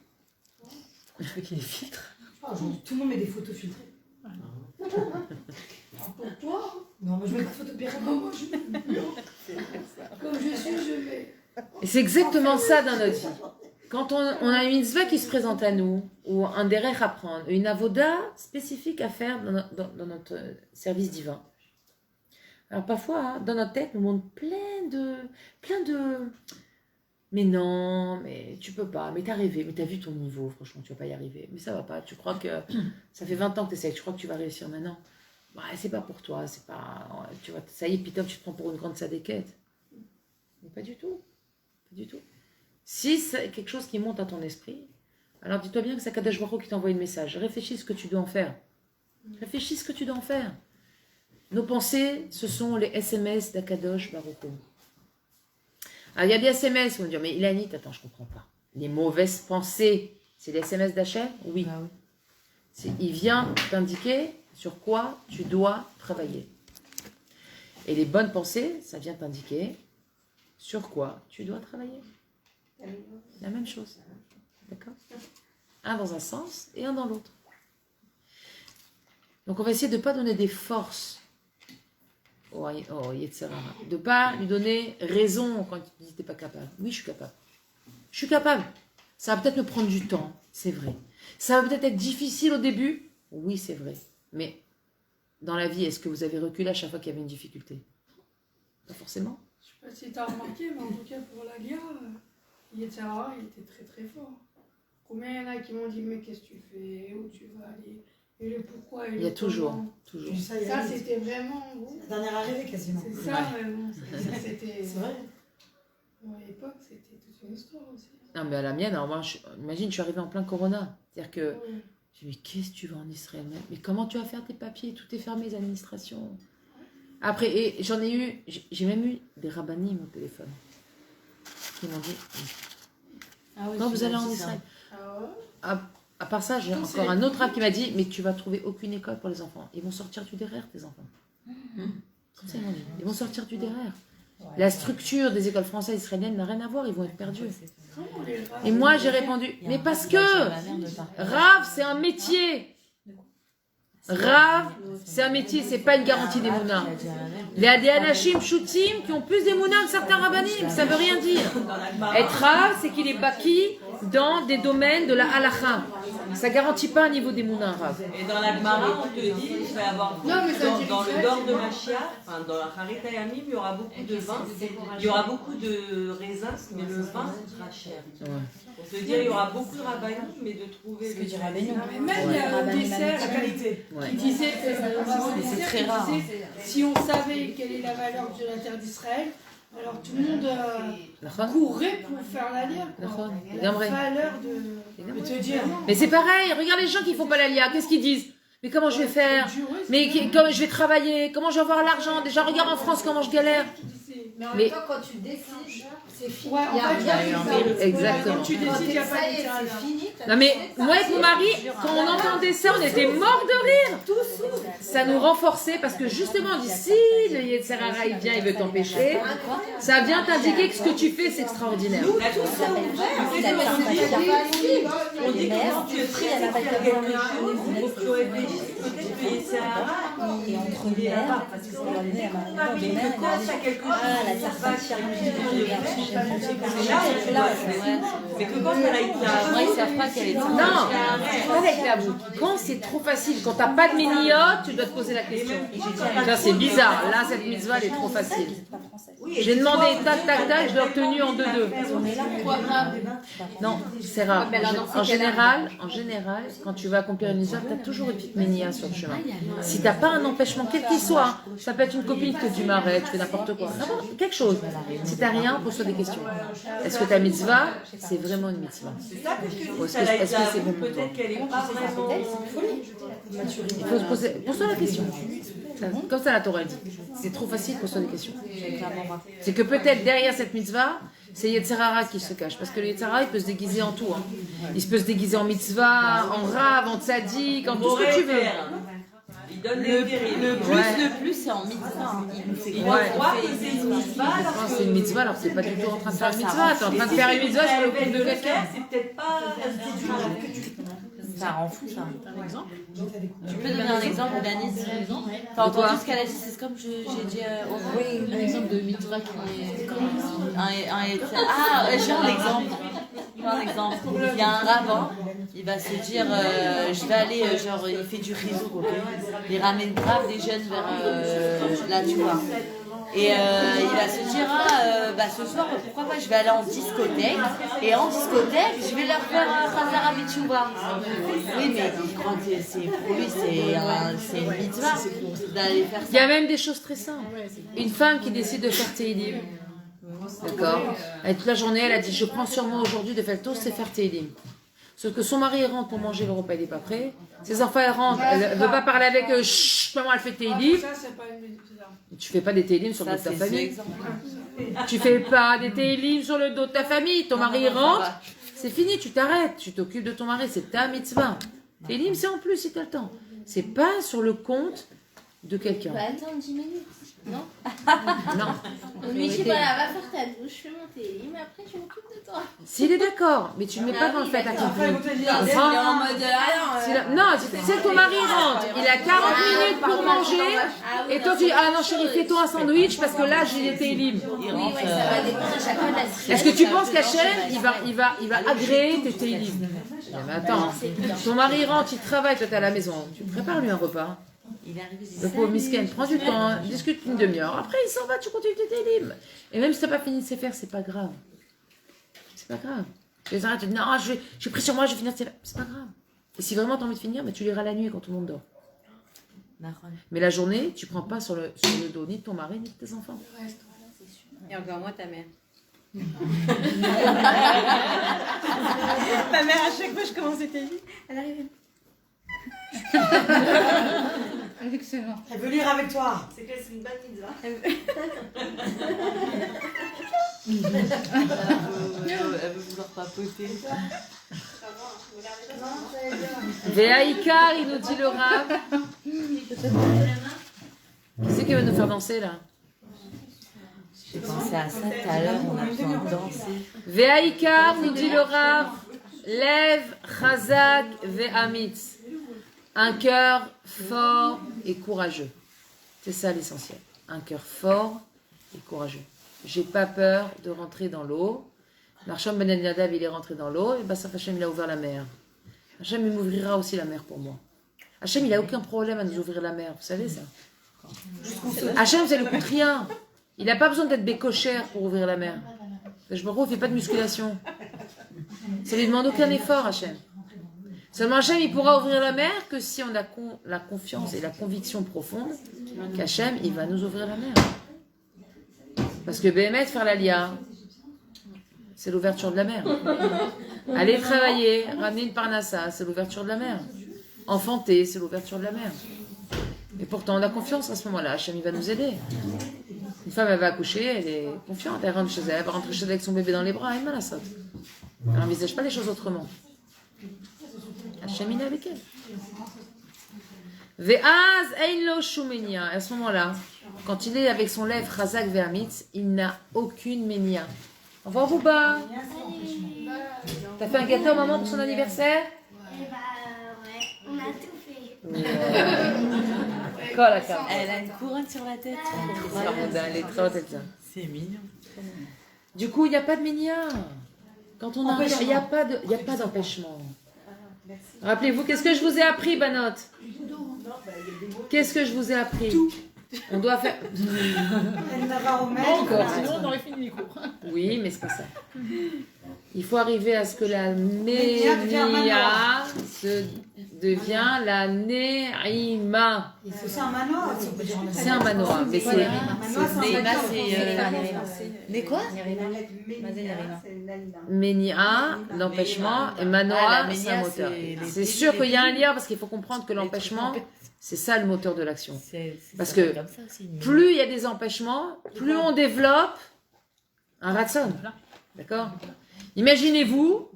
Je veux qu'il y ait des filtres. Tout le monde met des photos filtrées. Pour toi, Non, moi je mets pas de photos pire. moi, je mets comme je suis, je mets. Et c'est exactement ça dans notre vie. Quand on a une mitzvah qui se présente à nous, ou un derech à prendre, une avoda spécifique à faire dans notre service divin. Alors parfois, hein, dans notre tête, nous montre plein de... Mais non, mais tu peux pas, mais t'as rêvé, mais t'as vu ton niveau, franchement, tu vas pas y arriver. Mais ça va pas, tu crois que... Ça fait 20 ans que tu essaies, tu crois que tu vas réussir maintenant. Bah, c'est pas pour toi, c'est pas... Tu vois, ça y est, puis tu te prends pour une grande sadéquette. Mais pas du tout. Pas du tout. Si c'est quelque chose qui monte à ton esprit, alors dis-toi bien que c'est Kadosh Baruch Hu qui t'envoie un message. Réfléchis ce que tu dois en faire. Réfléchis ce que tu dois en faire. Nos pensées, ce sont les SMS d'Akadosh Baruch Hu. Alors il y a des SMS, on va dire, mais Ilanit, attends, je comprends pas. Les mauvaises pensées, c'est les SMS d'Hachem? Oui. Ah oui. Il vient t'indiquer sur quoi tu dois travailler. Et les bonnes pensées, ça vient t'indiquer sur quoi tu dois travailler. La même chose. D'accord? Un dans un sens et un dans l'autre. Donc on va essayer de ne pas donner des forces au Yetzer Hara. De ne pas lui donner raison quand il dit t'es pas capable. Oui, je suis capable. Je suis capable. Ça va peut-être me prendre du temps, c'est vrai. Ça va peut-être être difficile au début. Oui, c'est vrai. Mais dans la vie, est-ce que vous avez reculé à chaque fois qu'il y avait une difficulté? Pas forcément. Je sais pas si tu as remarqué, mais en tout cas pour la guerre, Yetzer Hara, il était très très fort. Combien il y en a qui m'ont dit mais qu'est-ce que tu fais, où tu vas aller, et le pourquoi et le Il y a toujours. comment. Toujours. Ça, Ça c'était vraiment bon. la dernière arrivée quasiment. C'est ça, mais bon, c'était. C'est vrai. Bon, à l'époque, c'était toute une histoire aussi. Non, mais à la mienne, alors moi, imagine, je suis arrivée en plein Corona. C'est-à-dire que Ouais. je me dis, mais qu'est-ce que tu vas en Israël? Mais comment tu vas faire tes papiers? Tout est fermé, les administrations. Après, et j'en ai eu, j'ai même eu des rabbinim au téléphone qui m'ont dit, Ah oui, quand vous tu allez m'as en dit ça. Israël, Ah ouais. à part ça, j'ai encore un autre rab qui m'a dit, mais tu vas trouver aucune école pour les enfants. Ils vont sortir du derrière, tes enfants. Comme ça, ils m'ont dit. Ils vont sortir du derrière. La structure des écoles françaises israéliennes n'a rien à voir, ils vont être perdus. Comment les rats Et moi, j'ai répondu, mais parce que Rav, c'est un métier. Rav, c'est un métier, c'est pas une garantie des mounins. Il y a des anachim shootim qui ont plus des mounins que certains rabbanim, ça veut rien dire. Être Rav, c'est qu'il est baki dans des domaines de la halacha. Ça garantit pas un niveau des mounins, Rav. Et dans la Gemara, on te dit qu'il va y avoir Non, mais ça dans, dit dans ça, le dor c'est de bon. Mashiach, enfin dans la Harita Yamim, il y aura beaucoup de vin, il y aura beaucoup de raisins, mais le vin sera cher. Pour te dire, il y aura beaucoup de rabbins, mais de trouver Ce que le dit Rabbeinu. Non, mais même il y a un dessert La qualité. qui disait, c'est très rare, si on savait quelle est la valeur de la terre d'Israël, alors tout le monde D'accord? courrait pour faire l'allier. D'accord. La Gamré. valeur de... Je vais te dire. Mais c'est pareil, regarde les gens qui font pas l'alia, qu'est-ce qu'ils disent? Mais comment je vais faire? Mais comment je vais travailler? Comment je vais avoir l'argent? Déjà, regarde en France comment je galère. Mais en Mais- même temps, quand tu décides, c'est fini. Ouais, Il y a en fait, rien il y a qui eu s'arrête. Exactement. Quand tu Quand décides, il n'y a pas ça y de est, terrain. c'est fini. t'as Non mais décidé, moi avec mon mari, quand on entendait ça, on était morts de rire. Ça nous renforçait parce que justement on dit si le Yetzer Hara il vient, il veut t'empêcher, ça vient t'indiquer que ce que tu fais c'est extraordinaire. On dit que quand tu es prêt à faire quelque chose, il faut que tu réfléchisses. Peut-être que Yetzer Hara, il est là-bas. Parce que on dit qu'on a mis que quand tu as quelque chose qui va chercher c'est là où tu dois faire. Mais que quand elle a été Moi, ils savent pas qu'elle est Non, pas avec la boucle. Quand c'est trop facile, quand t'as pas de méniote, tu dois te poser la question. Tiens, c'est bizarre. Là, cette mitzvah, elle est trop facile. J'ai demandé tac, tac, tac, je l'ai obtenu en 2-2. Non, c'est rare. En général, quand tu vas accomplir une mitzvah, tu as toujours une petite ménia sur le chemin. Si tu n'as pas un empêchement, quel qu'il soit, ça peut être une copine que tu m'arrêtes, tu fais n'importe quoi. Quelque chose. Si tu n'as rien, pose-toi des questions. Est-ce que ta mitzvah, c'est vraiment une mitzvah? C'est ça que je te Ou dis, est-ce ça que c'est bon pour toi? peut-être qu'elle est pas vraiment... Il faut se poser, pose-toi la question. Comme ça la Torah dit. C'est trop facile, pose-toi des questions. C'est que peut-être derrière cette mitzvah, c'est Yetzer Hara qui se cache. Parce que le Yetzer Hara, il peut se déguiser en tout. Hein. Il peut se déguiser en mitzvah, en rave, en tzaddik, en tout ce que tu veux. donne les terribles. Le plus, c'est en mitzvah. Il nous fait Il croire croit qu'on que fait c'est une mitzvah. Je pense que c'est une mitzvah alors que c'est pas du tout en train de faire une mitzvah. T'es en train de faire une mitzvah sur le compte de quelqu'un. C'est peut-être pas. Ça rend fou, ça. Un exemple. Tu peux donner un exemple, Denise? T'as entendu ce qu'elle a dit? C'est comme j'ai dit au Oui, un exemple de mitzvah qui est. j'ai un exemple. Il y a un rabbin, il va se dire je vais aller, genre il fait du réseau, ok. Il ramène grave des jeunes vers là, tu vois. Et il va se dire ce soir pourquoi pas je vais aller en discothèque et en discothèque je vais leur faire un Khazara Betchouva. Oui mais il croit que c'est pour lui c'est une mitzvah d'aller faire ça. Il y a même des choses très simples. Une femme qui décide de faire Teilim, d'accord, et toute la journée elle a dit je prends sur moi aujourd'hui de faire le toast et faire Teilim. Sauf que son mari rentre pour manger le repas, il n'est pas prêt. Ses enfants elles rentrent, elle ne veut pas parler avec eux, chut, maman elle fait Teilim. Ça, c'est pas une mitzvah. Tu fais pas des Teilim sur le dos de ta famille. Ça, Tu fais pas des Teilim sur le dos de ta famille. Ton mari rentre, c'est fini, tu t'arrêtes. Tu t'occupes de ton mari, c'est ta mitzvah. Teilim, c'est en plus si tu as le temps. C'est pas sur le compte de quelqu'un. Bah attends 10 minutes, non? Non. On lui dit voilà, va faire ta douche, fais monter, mais après je m'occupe de toi. S'il est d'accord, mais tu ne mets pas dans le fait à Après, ils vont te dire, Il est en mode Non, c'est que ton mari rentre, il a 40 minutes pour manger, et toi tu dis ah non chérie, fais-toi un sandwich parce que là j'ai des Teilim. Oui, ouais, ça va dépendre à chaque fois de la situation. Est-ce que tu penses qu'Hachem, il va agréer tes Teilim? Non, mais attends, ton mari rentre, il travaille, toi t'es à la maison, tu prépares lui un repas. il est arrivé. Le pauvre miskin, prends du temps, discute une demi-heure, après il s'en va, tu continues tes Teilim. Et même si tu n'as pas fini de se faire, c'est pas grave. C'est pas grave. Tu les arrêtes, tu dis non, j'ai pris sur moi, je vais finir, c'est pas grave. Et si vraiment tu as envie de finir, tu liras la nuit quand tout le monde dort. Mais la journée, tu prends pas sur le dos ni de ton mari ni de tes enfants. Et encore moins ta mère. Ma mère, à chaque fois je commençais tes vies, elle arrivait. Excellent. Elle veut lire avec toi. C'est que c'est une bonne mitzvah. Elle veut vouloir papoter. Véaïkar, il nous dit le Rav. Qui c'est qui va nous faire danser là? J'ai pensé à ça tout à l'heure, on a besoin de danser. Véaïkar, nous dit le Rav. Lève, Chazak, Ve'amitz. Un cœur fort et courageux. C'est ça l'essentiel. Un cœur fort et courageux. J'ai pas peur de rentrer dans l'eau. Marcham Ben Yadav, il est rentré dans l'eau, et Bassaf Hashem, il a ouvert la mer. Hashem, il m'ouvrira aussi la mer pour moi. Hashem, il n'a aucun problème à nous ouvrir la mer, vous savez ça? Hashem, ça ne lui coûte rien. Il n'a pas besoin d'être bécochère pour ouvrir la mer. Je me retrouve, il ne fait pas de musculation. Ça ne lui demande aucun effort, Hashem. Seulement Hashem, il pourra ouvrir la mer que si on a la confiance et la conviction profonde qu'Hachem, il va nous ouvrir la mer. Parce que Béhémet, faire l'Alia, c'est l'ouverture de la mer. Aller travailler, ramener une parnassa, c'est l'ouverture de la mer. Enfanter, c'est l'ouverture de la mer. Et pourtant, on a confiance à ce moment-là. Hachem, il va nous aider. Une femme, elle va accoucher, elle est confiante, elle rentre chez elle, elle va rentrer chez elle avec son bébé dans les bras, elle malassate. Elle n'envisage pas les choses autrement. Hachem, il est avec elle. Ve'az ein lo shumenia. À ce moment-là, quand il est avec son lèvre Chazak ve'amitz, il n'a aucune ménia. Au revoir, Bouba. T'as fait un gâteau à maman pour son anniversaire? Eh bah ouais, on a tout fait. Elle a une couronne sur la tête. Elle est trop tête. C'est mignon. Du coup, il n'y a pas de ménia. Quand on a il n'y a pas d'empêchement. Rappelez-vous, qu'est-ce que je vous ai appris, Banot? Qu'est-ce que je vous ai appris? Tout. On doit faire. Encore, sinon on aurait fini le micro. Oui, mais c'est pas ça. Il faut arriver à ce que la Ménia devient la Ne'ima. C'est un manoir. C'est un manoir, mais c'est. Mais quoi? Ménia, l'empêchement, et Manoa, c'est un moteur. C'est sûr qu'il y a un lien parce qu'il faut comprendre que l'empêchement, c'est ça le moteur de l'action. Parce que plus il y a des empêchements, plus on développe un ratson. D'accord? Imaginez-vous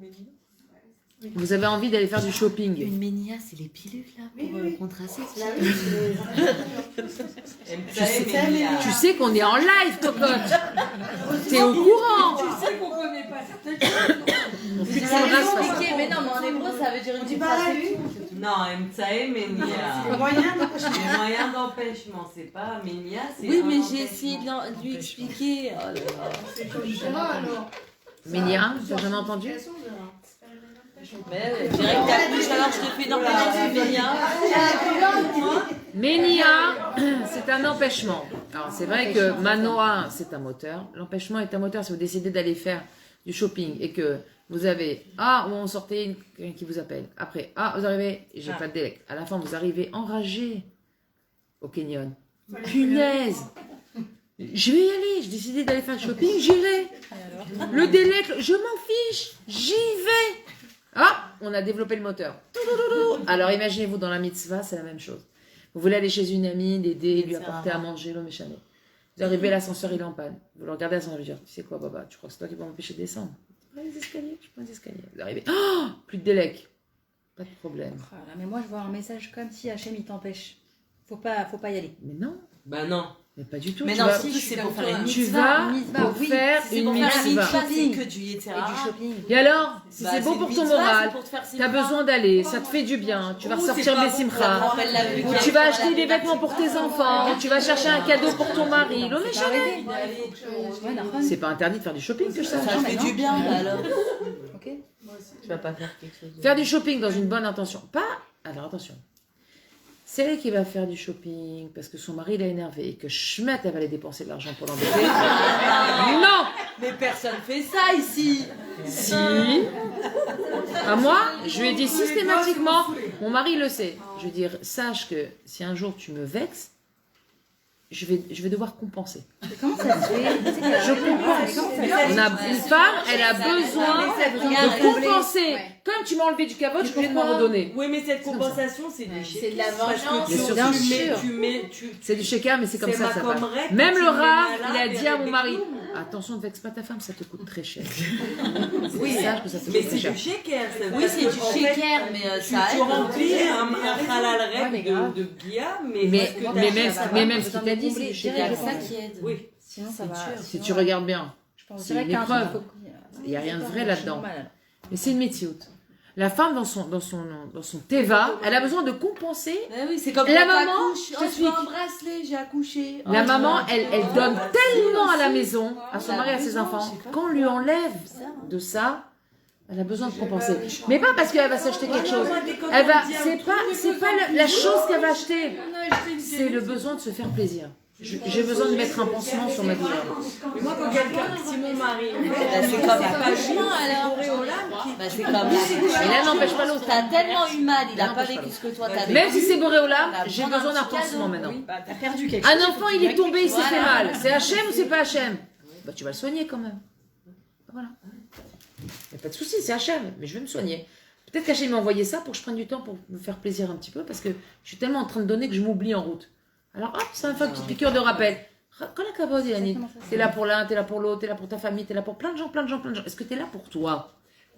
Vous avez envie d'aller faire du shopping. Une ménia, c'est les pilules là pour contraception. Tu sais qu'on est en live, cocotte. T'es au courant. Tu sais qu'on connaît pas certaines choses. C'est compliqué, mais non, mais en hébreu, ça veut dire une contraception. Non, Emtsae Menia. Le moyen d'empêchement. Les moyens d'empêchement, c'est pas Menia, c'est. Oui, un mais j'ai empêchement. essayé de lui expliquer. Oh là là. C'est comme ça alors. Ménia, tu n'as jamais entendu? Mais direct t'accouches, alors je te fais une ménia. Ménia, c'est un empêchement. Alors c'est vrai que Manoa, c'est un moteur. L'empêchement est un moteur. Si vous décidez d'aller faire du shopping et que vous avez on sortait quelqu'un qui vous appelle. Après vous arrivez, j'ai pas de délai. À la fin vous arrivez enragé au Kenyon. Punaise. Je vais y aller. J'ai décidé d'aller faire du shopping. J'irai. Le délai, je m'en fiche. J'y vais. On a développé le moteur. Alors imaginez-vous dans la mitzvah, c'est la même chose. Vous voulez aller chez une amie, l'aider, lui apporter à manger, l'eau méchané. Vous arrivez, l'ascenseur il est en panne. Vous le regardez à son dire, tu sais quoi, Baba, tu crois que c'est toi qui vas m'empêcher de descendre? Je prends les escaliers, je prends les escaliers. Vous arrivez, plus de délai. Pas de problème. Voilà, mais moi je vois un message comme si Hachem il t'empêche. Faut pas y aller. Mais non. Bah non. Mais pas du tout. Mais tu non, vas, si, c'est pour faire une tu mitzvah. vas mitzvah, pour oui. faire C'est une pour faire une mitzvah. mitzvah, c'est shopping. que du Et Yetzirah. du shopping. Et alors, si Bah, c'est bon une pour ton mitzvah, moral, c'est pour te faire t'as simcha. besoin d'aller, ça te fait du bien, tu vas ressortir pas des bon pour simchas. Rappelle la vue Ou qu'il tu y vas a acheter des vêtements pour tes enfants, tu vas chercher un cadeau pour ton mari. L'eau méchané. Ouais, d'accord. C'est pas interdit de faire du shopping que je sache. Ça Non, fait mais du non. bien, bah alors. Ok. Tu vas pas faire quelque chose de... Faire du shopping dans une bonne intention. Pas. Alors attention. C'est elle qui va faire du shopping parce que son mari l'a énervé et que Schmet, elle va aller dépenser de l'argent pour l'embêter. Non. Mais personne fait ça ici. Si. À moi, je lui ai dit systématiquement, mon mari le sait. Je vais dire, sache que si un jour tu me vexes, je vais devoir compenser. Comment ça se fait? Je compense. Une femme, elle a besoin de compenser. Comme tu m'as enlevé du capote, je peux m'en redonner. Oui, mais cette compensation, c'est du C'est de la Parce vengeance. que Mais tu sûr. mets, C'est du shaker, mais c'est comme C'est ça, ma ça va. comrette, Même tu le mets Rav, malade il a dit à avec mon des mari, clous. attention, ne vexe pas ta femme, ça te coûte très cher. Oui, Sache que ça te mais coûte très c'est cher. du shaker. Oui, c'est du shaker, mais ça Tu aide. remplis un halal mais rec grave. de Guilla, Mais même ce qu'il t'a dit, c'est du C'est shaker. ça qui aide. Oui. Sinon ça va. Si tu regardes bien, Je pense c'est direct une qu'un truc, épreuve. faut- Il n'y a rien de vrai là-dedans. normal. Mais c'est une métioute. La femme, dans son teva, elle a besoin de compenser. Mais oui, c'est comme La quand maman, t'accouches. je Oh, je veux t'explique. un bracelet, j'ai accouché. Oh, La je maman, veux un- elle donne tellement à la maison, à son Elle a mari, à ses besoin, enfants, je sais pas. qu'on lui enlève de ça, elle a besoin de compenser. Mais pas parce qu'elle va s'acheter quelque chose. Elle va, c'est pas la chose qu'elle va acheter. C'est le besoin de se faire plaisir. J'ai besoin de mettre un pansement sur ma douleur. Mais moi, quand quelqu'un, si mon mari, Bah, c'est comme pas ça. lui, alors. Bah, c'est comme Et l'un n'empêche pas l'autre. T'as tellement eu mal, il a Non, pas je vécu sais ce que toi t'as vécu. Même si c'est Boréola, T'as j'ai besoin besoin d'un d'un petit pansement cadeau. maintenant. Bah, t'as perdu quelque chose. Un enfant, il est tombé, il s'est fait mal. C'est Hachem ou c'est pas Hachem? Bah, tu vas le soigner quand même. Voilà. Il n'y a pas de souci, c'est Hachem, mais je vais me soigner. Peut-être qu'Hachem m'a envoyé ça pour que je prenne du temps pour me faire plaisir un petit peu, parce que je suis tellement en train de donner que je m'oublie en route. Alors hop, ça me fait une petite piqûre de rappel. Quand la cabode, Yannick, t'es là pour l'un, t'es là pour l'autre, t'es là pour ta famille, t'es là pour plein de gens. Est-ce que t'es là pour toi?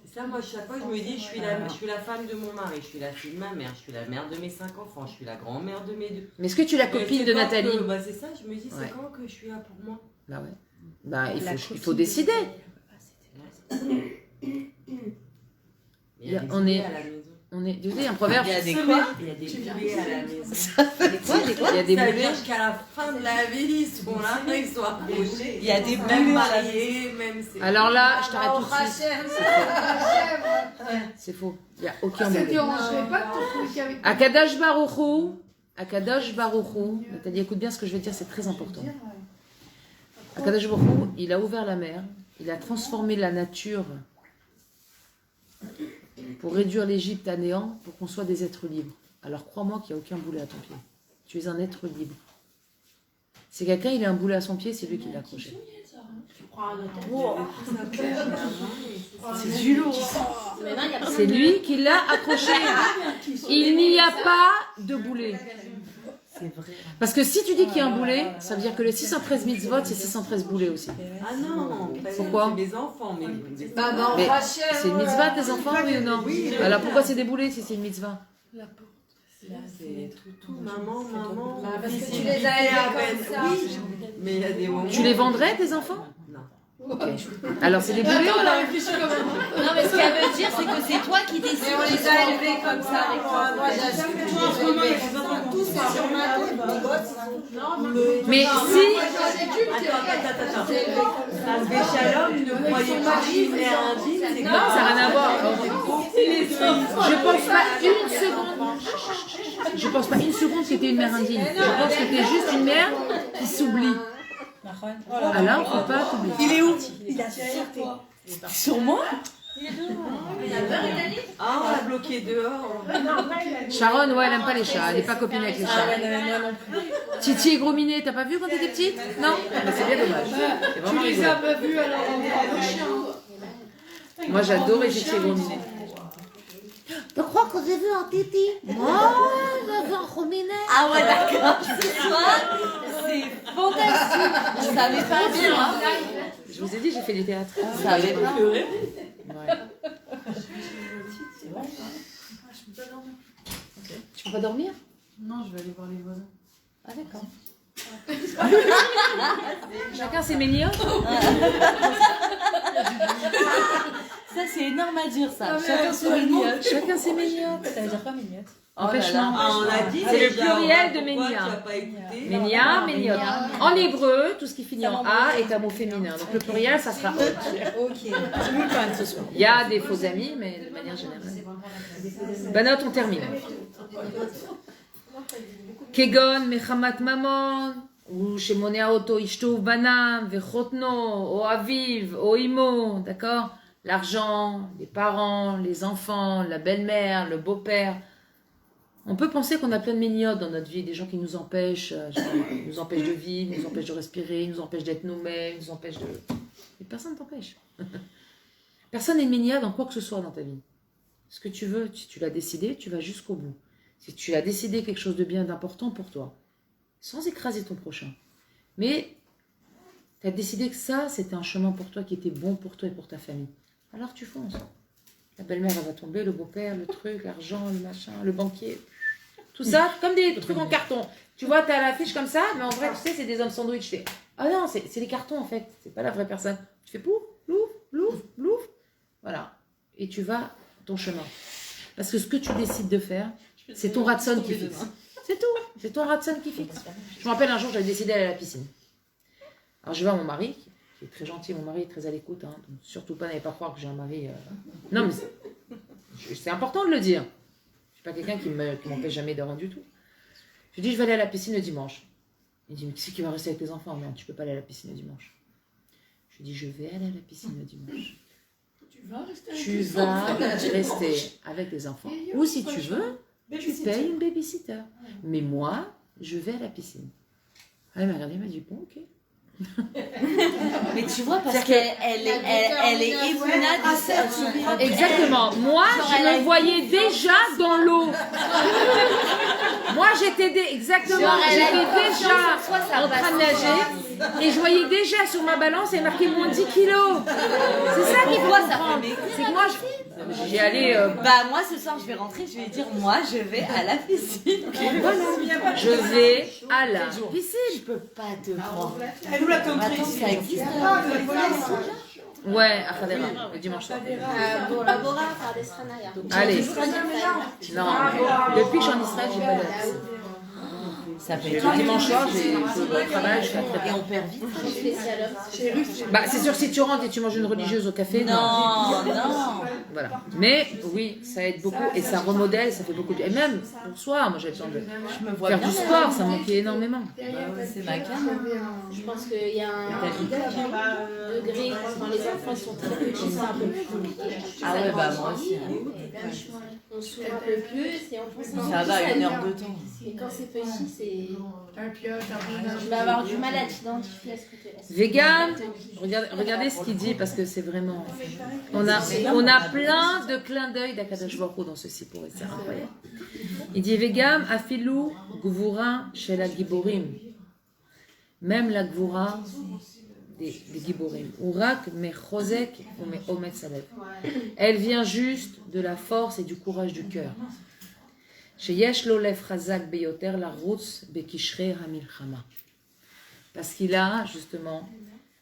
C'est ça, moi, chaque fois, je me dis, je suis la femme de mon mari, je suis la fille de ma mère, je suis la mère de mes 5 enfants, je suis la grand-mère de mes 2. Mais est-ce que tu es la copine de Nathalie? Bah, c'est ça, je me dis, Ouais. c'est quand que je suis là pour moi? Bah ouais. Bah, il faut décider. Il y a des on est- poulets à la maison. Tu sais, un proverbe. Il y a des quoi? Il y a des poulets à la maison. Il y a des Ça veut boulets. dire qu'à la fin de la vie, ils seront là, ils sont approchés. Il y a des Même poulets. mariés, même c'est... Alors là, je t'arrête tout de suite. C'est faux. Il n'y a aucun Ça ne boulet. dérangerait pas de te trouver qu'avec Akadosh Baruchou, Nathalie, écoute bien ce que je vais te dire, c'est très important. Akadosh Baruchou, il a ouvert la mer, il a transformé la nature pour réduire l'Égypte à néant, pour qu'on soit des êtres libres. Alors crois-moi qu'il n'y a aucun boulet à ton pied. Tu es un être libre. Si quelqu'un il a un boulet à son pied, c'est lui qui l'a accroché. C'est du lourd. C'est lui qui l'a accroché. Il n'y a pas de boulet. C'est vrai. Parce que si tu dis qu'il y a un boulet, ça veut dire que les 613 mitzvot, c'est 613 boulets aussi. Ah non, Pourquoi? c'est mes enfants, mais... Mais c'est une mitzvah tes enfants, oui ou non? Alors pourquoi c'est des boulets si c'est une mitzvah? C'est tout, maman. Parce que tu les as élevés comme ça. Oui, mais il y a des moments... Tu les vendrais tes enfants? Non. Ok. Alors c'est des boulets ou non? Non, mais ce qu'elle veut dire, c'est que c'est toi qui décides. Et on les a élevés comme ça avec moi. Moi, j'ai acheté En ce moment, il y a des enfants tous sur ma tête. Mais si... Attends. Béchalom, ne croyez pas qu'il est un digne, c'est Non, ça n'a rien à voir. Je pense pas une seconde que c'était une mère indigne. Je pense que c'était juste une mère qui s'oublie. Alors, faut pas t'oublier. Il est où? Il a fierté. Sur moi? Ah, on l'a bloqué dehors. Sharon, ouais, elle aime pas les chats. Elle n'est pas copine avec les chats. Titi et Gros Minet, t'as pas vu quand t'étais petite? Non? Mais c'est bien dommage. C'est vraiment Tu les rigolo. as pas vus alors on le chien. Moi, j'adorais Titi et Gros Minet. Tu crois que j'ai vu un Titi? Moi, j'ai vu un Gros Minet. Ah ouais, d'accord. Ce soir, c'est fantastique. Je savais pas bien. Hein. Je vous ai dit, j'ai fait du théâtre. Je savais pas. Ouais. Tu peux pas dormir? Non, je vais aller voir les voisins. Ah d'accord. Chacun ses méniotes. Ça, c'est énorme à dire, ça. Chacun ses méniotes. Chacun ses méniotes. Ça veut dire quoi, mignonne? Empêchement. Ah, on l'a dit. C'est le déjà, pluriel de pourquoi Ménia. tu as pas écouté? Ménia, méniote. En hébreu, tout ce qui finit en A est un mot féminin. Donc le pluriel, ça sera O. Ok. C'est mieux quand même ce soir. Il y a des faux amis, mais de manière générale. Banot, on termine. Kegon, mechamat mamon, ou shemonea oto ishtuv banam, vechotno, o aviv, o imo, d'accord? L'argent, les parents, les enfants, la belle-mère, le beau-père. On peut penser qu'on a plein de méniotes dans notre vie, des gens qui nous empêchent de vivre, nous empêchent de respirer, nous empêchent d'être nous-mêmes, nous empêchent de... Mais personne ne t'empêche. Personne n'est ménia dans quoi que ce soit dans ta vie. Ce que tu veux, si tu l'as décidé, tu vas jusqu'au bout. Si tu as décidé quelque chose de bien, d'important pour toi, sans écraser ton prochain. Mais tu as décidé que ça, c'était un chemin pour toi qui était bon pour toi et pour ta famille. Alors tu fonces. La belle-mère, elle va tomber, le beau-père, le truc, l'argent, le machin, le banquier. Tout ça, comme des trucs en carton. Tu vois, tu as l'affiche comme ça, mais en vrai, tu sais, c'est des hommes sandwich. Ah non, c'est les cartons en fait. C'est pas la vraie personne. Tu fais pouf, plouf, plouf, plouf. Voilà. Et tu vas ton chemin. Parce que ce que tu décides de faire, c'est ton ratson qui fixe. C'est tout. C'est ton ratson qui fixe. Je me rappelle un jour, j'avais décidé d'aller à la piscine. Alors je vais à mon mari, qui est très gentil, mon mari est très à l'écoute. Hein, donc surtout pas, n'allez pas croire que j'ai un mari... Non, mais c'est important de le dire. Je suis pas quelqu'un qui m'empêche jamais de rien du tout. Je lui dis, je vais aller à la piscine le dimanche. Il dit, mais qui c'est qui va rester avec tes enfants? Non, tu peux pas aller à la piscine le dimanche. Je lui dis, je vais aller à la piscine le dimanche. Tu vas rester avec tes enfants. Ou si tu veux, tu payes une babysitter. Mais moi, je vais à la piscine. Elle m'a regardé, elle m'a dit, bon, ok. Mais tu vois, parce qu'elle est émouna du cerveau. Exactement. Moi, je me voyais déjà dans l'eau. Moi, j'étais exactement, j'étais déjà en train de nager et je voyais déjà sur ma balance, il marqué moins 10 kilos. C'est ça qu'il faut comprendre. C'est que moi, j'ai allé... Bah moi, ce soir, je vais rentrer, je vais dire, moi, je vais à la piscine. Voilà. Je vais à la piscine. Je peux pas te prendre. Elle nous l'a compris. Attends, ça existe. Ouais, à Khadera, le dimanche soir. Bora Bora, Fardes Ranaya. Allez. Non, depuis que je suis en Israël, j'ai pas de piscine. Ça fait Le dimanche soir, j'ai le travail, je fais très Et bien. on perd vite. Bah, c'est sûr, si tu rentres et tu manges une religieuse au café, non. Non. Voilà. Mais oui, ça aide beaucoup et ça remodèle, ça fait beaucoup de... Et même pour soi, moi j'ai besoin de Je me vois faire bien. du sport, ça me manquait énormément. C'est ma cam. Je pense qu'il y a un degré, quand les enfants sont très petits, c'est un peu plus compliqué. Ah ouais, bah moi aussi. On on s'ouvre un peu plus et on pense Ça va, 1 heure de temps. Et quand c'est petit, c'est. Je Je vais avoir du mal à t'identifier à ce que tu es. Vegan, regardez ce qu'il dit parce que c'est vraiment. On a plein de clins d'œil d'Akadosh Baruch Hu dans ce Sipur, c'est incroyable. Il dit Vegam afilu gvura shel giborim. Même la gvura des giborim. Urak me chozek ou me ometz alev. Elle vient juste de la force et du courage du cœur. Sheyesh lo lev chazak beyoter la rutz bekishrei hamilchama. Parce qu'il a justement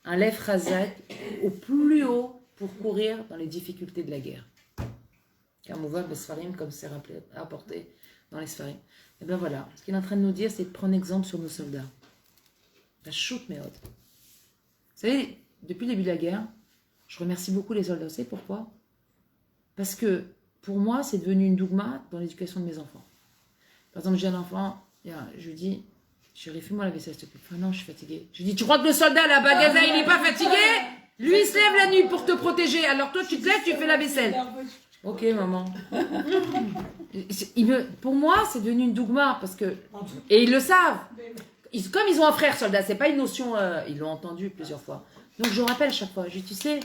un lev chazak au plus haut pour courir dans les difficultés de la guerre. Car on voit les Sfarim comme c'est rapporté dans les Sfarim. Et bien voilà, ce qu'il est en train de nous dire, c'est de prendre exemple sur nos soldats. La choute méhode. Vous savez, depuis le début de la guerre, je remercie beaucoup les soldats. Vous savez pourquoi? Parce que pour moi, c'est devenu une dougma dans l'éducation de mes enfants. Par exemple, j'ai un enfant, je lui dis, chérie, fais-moi la vaisselle, s'il te plaît. Ah non, je suis fatiguée. Je lui dis, tu crois que le soldat là-bas, Gaza, il n'est pas fatigué? Lui, il se lève la nuit pour te protéger. Alors toi, tu te lèves, tu fais la vaisselle. Ok, maman. Pour moi, c'est devenu une dougma parce que... Et ils le savent. Comme ils ont un frère soldat, c'est pas une notion... ils l'ont entendu plusieurs fois. Donc je rappelle chaque fois. Je dis, tu sais,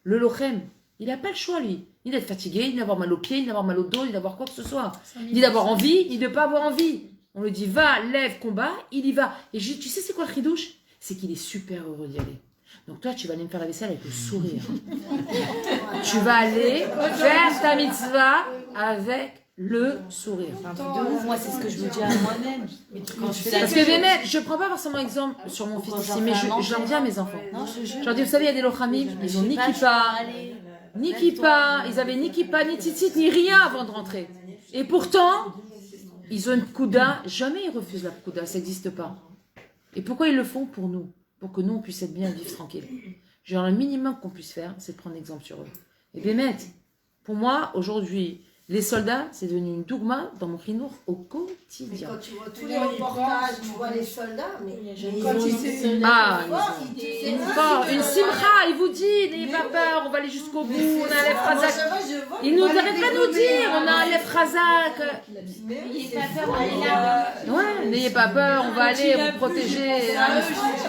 le lochem, il n'a pas le choix, lui. Il d'être fatigué, il d'avoir mal aux pieds, il d'avoir mal au dos, il d'avoir quoi que ce soit. Il d'avoir envie, il de pas avoir envie. On lui dit, va, lève, combat, il y va. Et je dis, tu sais c'est quoi le chidouche? C'est qu'il est super heureux d'y aller. Donc toi, tu vas aller me faire la vaisselle avec le sourire. Tu vas aller faire ta mitzvah avec le sourire. Moi, c'est ce que je me dis à moi-même. Parce que Bémet, je ne prends pas forcément exemple sur mon fils ici, mais je leur dis à mes enfants. Je leur dis, vous savez, il y a des lochamim, ils ont ni kippa, ils avaient ni kippa, ni tzitzit, ni rien avant de rentrer. Et pourtant, ils ont une pkouda, jamais ils refusent la pkouda, ça n'existe pas. Et pourquoi ils le font? Pour nous, pour que nous, on puisse être bien et vivre tranquille. Genre, le minimum qu'on puisse faire, c'est de prendre exemple sur eux. Et Bémet, pour moi, aujourd'hui, les soldats, c'est devenu une dougma dans mon chinour au quotidien. Quand tu vois tous les reportages, tu vois les soldats, mais une simcha, il vous dit, n'ayez pas peur, on va aller jusqu'au bout, on a un lèvre razak. Il nous arrête pas de nous dire, on a un lèvre razak. N'ayez pas peur, on est là. Ouais, n'ayez pas peur, on va aller vous protéger.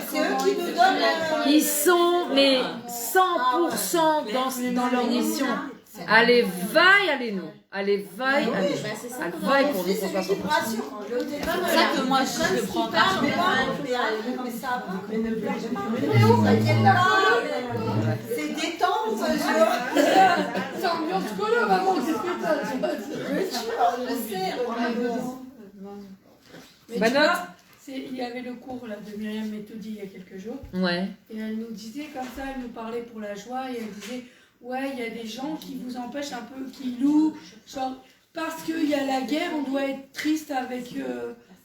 c'est eux qui nous donnent. Ils sont, mais 100% dans leur mission. Allez, vaille, allez-nous. Allez, vaille, allez. Allez, vaille pour nous qu'on soit 100%. C'est ça que moi, je le prends pas. C'est détente, C'est ambiance colo, maman, qu'est-ce que t'as? je sais. Mais tu vois, il y avait le cours là, de Myriam Méthodi il y a quelques jours. Ouais. Et elle nous disait comme ça, elle nous parlait pour la joie et elle disait ouais, il y a des gens qui vous empêchent un peu, qui louent, genre parce qu'il y a la guerre, on doit être triste avec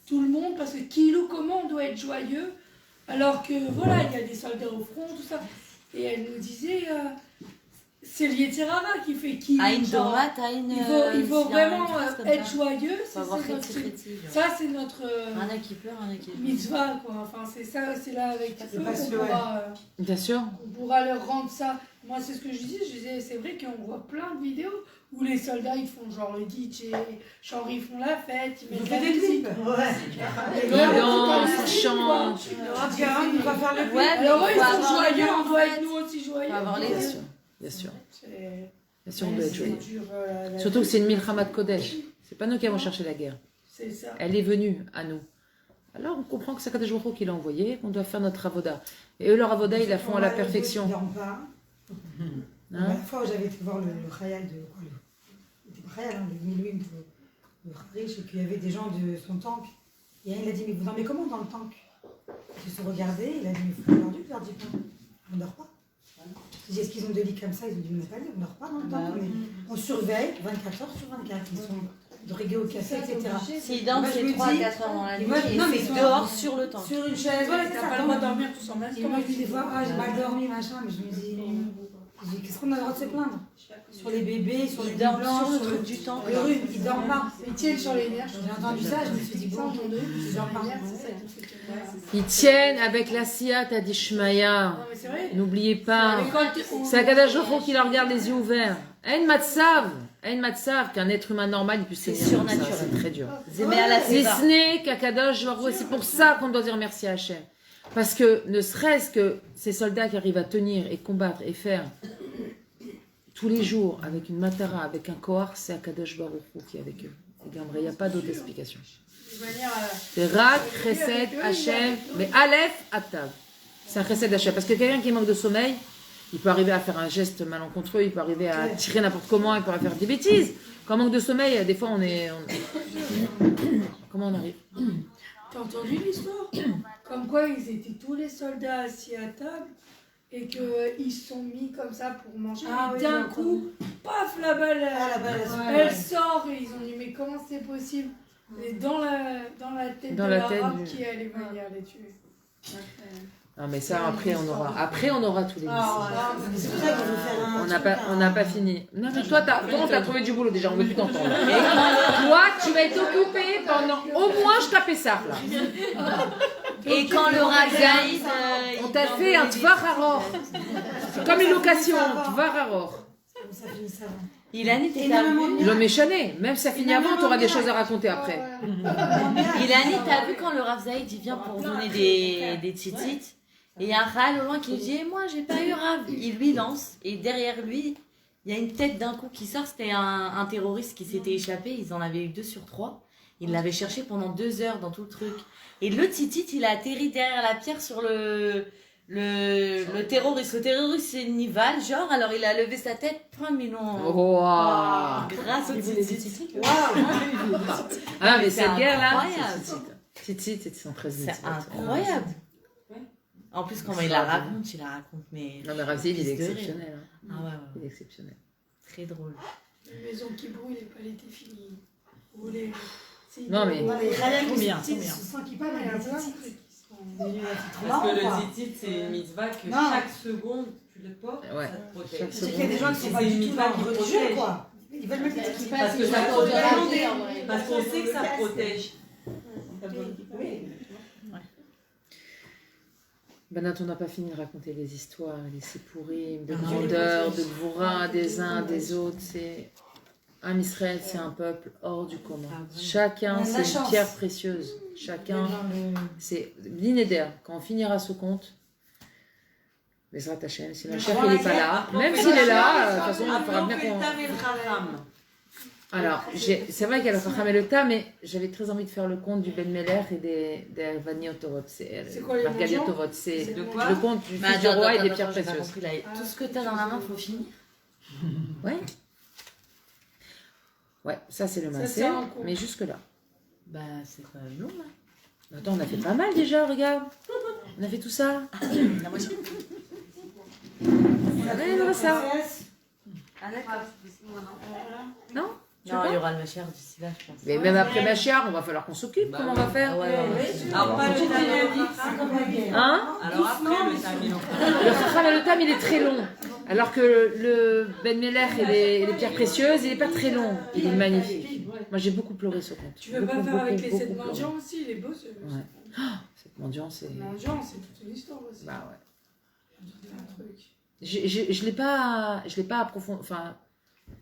tout le monde, parce que qui loue, comment on doit être joyeux, alors que voilà, il y a des soldats au front, tout ça. Et elle nous disait, c'est l'Yetzirara qui fait qui loue. Il faut vraiment être joyeux, ça c'est notre mitzvah, quoi. Enfin, c'est ça, c'est là avec eux qu'on pourra, bien sûr. on pourra leur rendre ça. Moi, c'est ce que je disais, c'est vrai qu'on voit plein de vidéos où les soldats, ils font genre le DJ, genre ils font la fête, ils mettent la musique. Ils dansent, ils chantent. Alors eux, ils sont joyeux, on doit être nous aussi joyeux. Bien sûr. Bien sûr, on doit être joyeux. Surtout que c'est une milchama de Kodesh. C'est pas nous qui avons cherché la guerre. C'est ça. Elle est venue à nous. Alors on comprend que c'est Kadosh Baruch Hu qui l'a envoyé, qu'on doit faire notre avoda. Et eux, leur avoda, ils la font à la perfection. La dernière fois où j'avais été voir le Khayal le Milouim de Khadrish, et qu'il y avait des gens de son tank. Et il a dit, mais vous dormez comment dans le tank? Ils se sont regardés, il a dit, mais vous avez perdu, leur dit quoi? On ne dort pas. J'ai dit, est-ce qu'ils ont des lits comme ça? Ils ont dit, mais pas dit, on ne dort pas dans le tank. On surveille 24 heures sur 24. Ils sont drogués au café, etc. S'ils dorment, c'est 3 à 4 heures dans la nuit. Non, mais dehors sur le tank. Sur une chaise. Ouais, t'as pas le droit de dormir tous en même temps. Et moi, je dis des fois, ah, j'ai mal dormi, machin, mais je me dis. J'ai dit, qu'est-ce qu'on a le droit de se plaindre? Sur les bébés, sur les dorment blancs, sur le sur truc du temps. le rhume, ils dorment pas. Ils tiennent sur les nerfs. J'ai entendu ça, je me suis dit, bon, ils dorment pas. Ils tiennent avec la Siyata d'Ishmaïa. Non, mais c'est vrai. N'oubliez pas. À l'école, C'est Akadosh Baruch Hu qui leur regarde les yeux ouverts. Ein matzav, qu'un être humain normal il puisse C'est tenir comme ça, surnaturel. c'est très dur. Zémé à la Si Seva. ce n'est qu'Akadosh Baruch Hu, c'est pour ça qu'on doit dire merci à Hachem. Parce que ne serait-ce que ces soldats qui arrivent à tenir et combattre et faire tous les jours avec une matara, avec un kohar, c'est Akadosh Baruch Hu qui est avec eux. Il n'y a pas d'autre explication. de manière à... C'est Rak, Chesed, Hachem, mais Aleph, Atav. C'est un Chesed Hachem. Parce que quelqu'un qui manque de sommeil, il peut arriver à faire un geste malencontreux, il peut arriver à tirer n'importe comment, il peut faire des bêtises. Quand on manque de sommeil, des fois on est... Comment on arrive? T'as entendu l'histoire? Comme quoi ils étaient tous les soldats assis à table et qu'ils se sont mis comme ça pour manger. Ah et oui, d'un j'ai coup, paf, la balle, la balle, elle sort et ils ont dit mais comment c'est possible? Et dans la tête Dans de la tête l'arabe du- qui allait venir les tuer. Non mais ça après on aura tous les Ah, c'est pour ça que je veux faire un. On n'a pas fini. Non mais toi on t'a trouvé du boulot déjà, on veut plus t'entendre. Toi tu vas être occupé pendant au moins je tapais ça là. Et quand le Razaïd. On t'a fait un tvar aror. C'est comme une location, tvar aror. Ça finit ça. Il a dit, L'homme est chané, même si ça finit avant, tu auras des choses à raconter après. Ilani, t'as vu quand le Rav Zaïd il vient pour donner des titites et il y a un Rahal au loin qui lui dit moi j'ai pas eu Rav. Il lui lance et derrière lui il y a une tête d'un coup qui sort. C'était un terroriste qui s'était échappé. Ils en avaient eu 2 sur 3. Ils l'avaient cherché pendant 2 heures dans tout le truc. Et le titite il a atterri derrière la pierre sur le terroriste. Le terroriste c'est Nival genre alors il a levé sa tête. Mais non. Wow. Grâce au titite. Ah mais cette guerre là, incroyable. Titi, c'est 113 minutes. C'est incroyable. En plus, comment il la raconte, mais... Non mais Ravzil, il est Fils de rire. exceptionnel. Hein. Ah ouais, Il est exceptionnel. très drôle. Une maison qui brûle et pas l'été fini. Vous voulez... Non mais... Combien Je sens qu'il parle, il y a plein de trucs qui sont... Parce que le titit, c'est une mitzvah que Non. chaque seconde tu le portes, Ouais. ça te protège. Chaque C'est qu'il y a des gens qui sont pas du tout dans le religieux, quoi. Ils veulent mettre des tickets. Parce que ça protège. Parce qu'on sait que ça protège. Banat, on n'a pas fini de raconter les histoires, les sipourim, de grandeur, de Gvoura, des uns, des autres. C'est... Un Israël, c'est un peuple hors du commun. Chacun, c'est une pierre précieuse. Chacun, c'est l'inéder. Quand on finira ce compte, Bezrat Hashem, si le chef il n'est pas là, même s'il est là, de toute façon, il faudra bien qu'on... Alors, c'est vrai qu'il y a le Chacham et le Ta, mais j'avais très envie de faire le compte du Ben Meler et des Alvaniot Tovot. C'est quoi les Margalia mendiants? Tovot. C'est De quoi le compte du Mais fils du attends, roi et des attends, pierres j'ai pas précieuses. compris, là. Tout ce que t'as dans la main, faut finir. Ouais. Ouais, ça c'est le Ça, masser, c'est un compte. mais jusque-là. Bah, c'est quand même long, là. Attends, on a fait pas mal déjà, regarde. On a fait tout ça. La moitié. Ouais, il y aura ça. Non? Tu Non, veux il y pas aura le machère d'ici là, je pense. Mais même après ma chère, on va falloir qu'on s'occupe. Comment on va faire? Alors, pas le tamil. Hein? Alors, après le tamil. Le Chacham et le Tam, il est très long. Alors que le Ben Meler et les pierres précieuses, il n'est pas très long. Il est magnifique. Moi, j'ai beaucoup pleuré ce compte. Tu veux pas faire avec les 7 mendiants aussi, les beaux Ouais. Oh, cette mendiant, c'est... Mendiants, c'est toute une histoire aussi. Bah ouais. C'est un truc. Je l'ai pas approfondi. Enfin,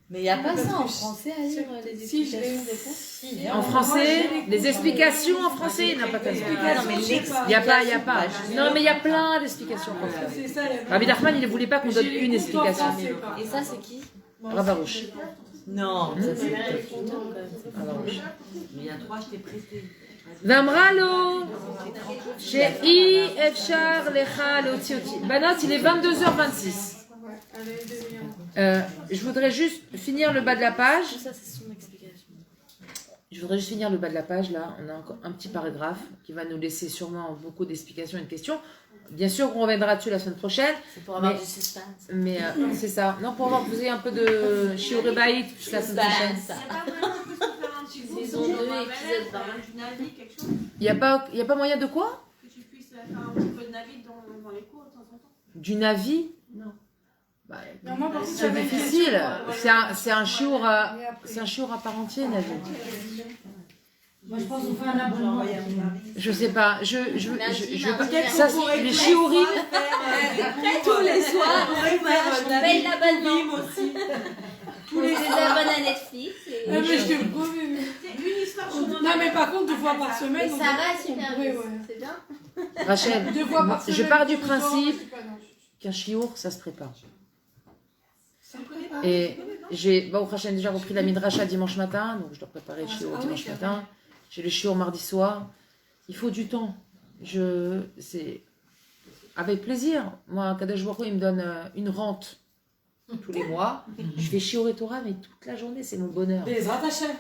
Mais il n'y a pas ça en français à lire, les Si, je l'ai explications des comptes. en français, les explications en français, il n'y en a pas tellement. Non, mais Il n'y a pas. Non, mais il y a plein d'explications. C'est ça, il y a Rabbi Nachman, il ne voulait pas qu'on donne une explication. Et ça, c'est qui? Ravarouche. Non, ça, c'est quand même. Ravarouche. Mais il y a 3, je t'ai prêté. Vamralo, Shei Efshar Lecha Leotioti. Banot, il est 22h26. Je voudrais juste finir le bas de la page. Ça, c'est son explication. Je voudrais juste finir le bas de la page, là. On a encore un petit paragraphe qui va nous laisser sûrement beaucoup d'explications et de questions. Bien sûr qu'on reviendra dessus la semaine prochaine. C'est pour avoir Mais- du suspense. Mais c'est ça. Non, pour avoir que vous ayez un peu de shiurebaït jusqu'à la semaine prochaine. Saison 2, épisode 20. Du Navi, quelque chose Il n'y a pas moyen de quoi? que tu puisses faire un petit peu de Navi dans les cours de temps en temps. Du Navi? Non. Bah, Non, moi, par contre, c'est j'avais une difficile. question, C'est un chiour à part entier, Nadia. Moi, je pense qu'on fait un abonnement. Je sais pas. Je Peut-être ça, qu'on pourrait les chiourines. tous les soirs, On paye l'abonnement. aussi. On les abonne à Netflix. Et... Ah, mais je te promets. Non, mais par contre, 2 fois par Mais semaine. ça on va peut- super on bien. pourrait, ouais. C'est bien. Rachel, 2 fois par je semaine. pars du tout le temps, principe c'est pas- non, qu'un chiour, ça se prépare. ça me prépare. Et j'ai, au Rachel, déjà repris la midrasha dimanche matin, donc je dois préparer le chiour dimanche matin. J'ai le chiour mardi soir. Il faut du temps. C'est avec plaisir. Moi, Kadosh Baruch Hu, il me donne une rente tous les mois. Je fais chiour et Torah, mais toute la journée, c'est mon bonheur.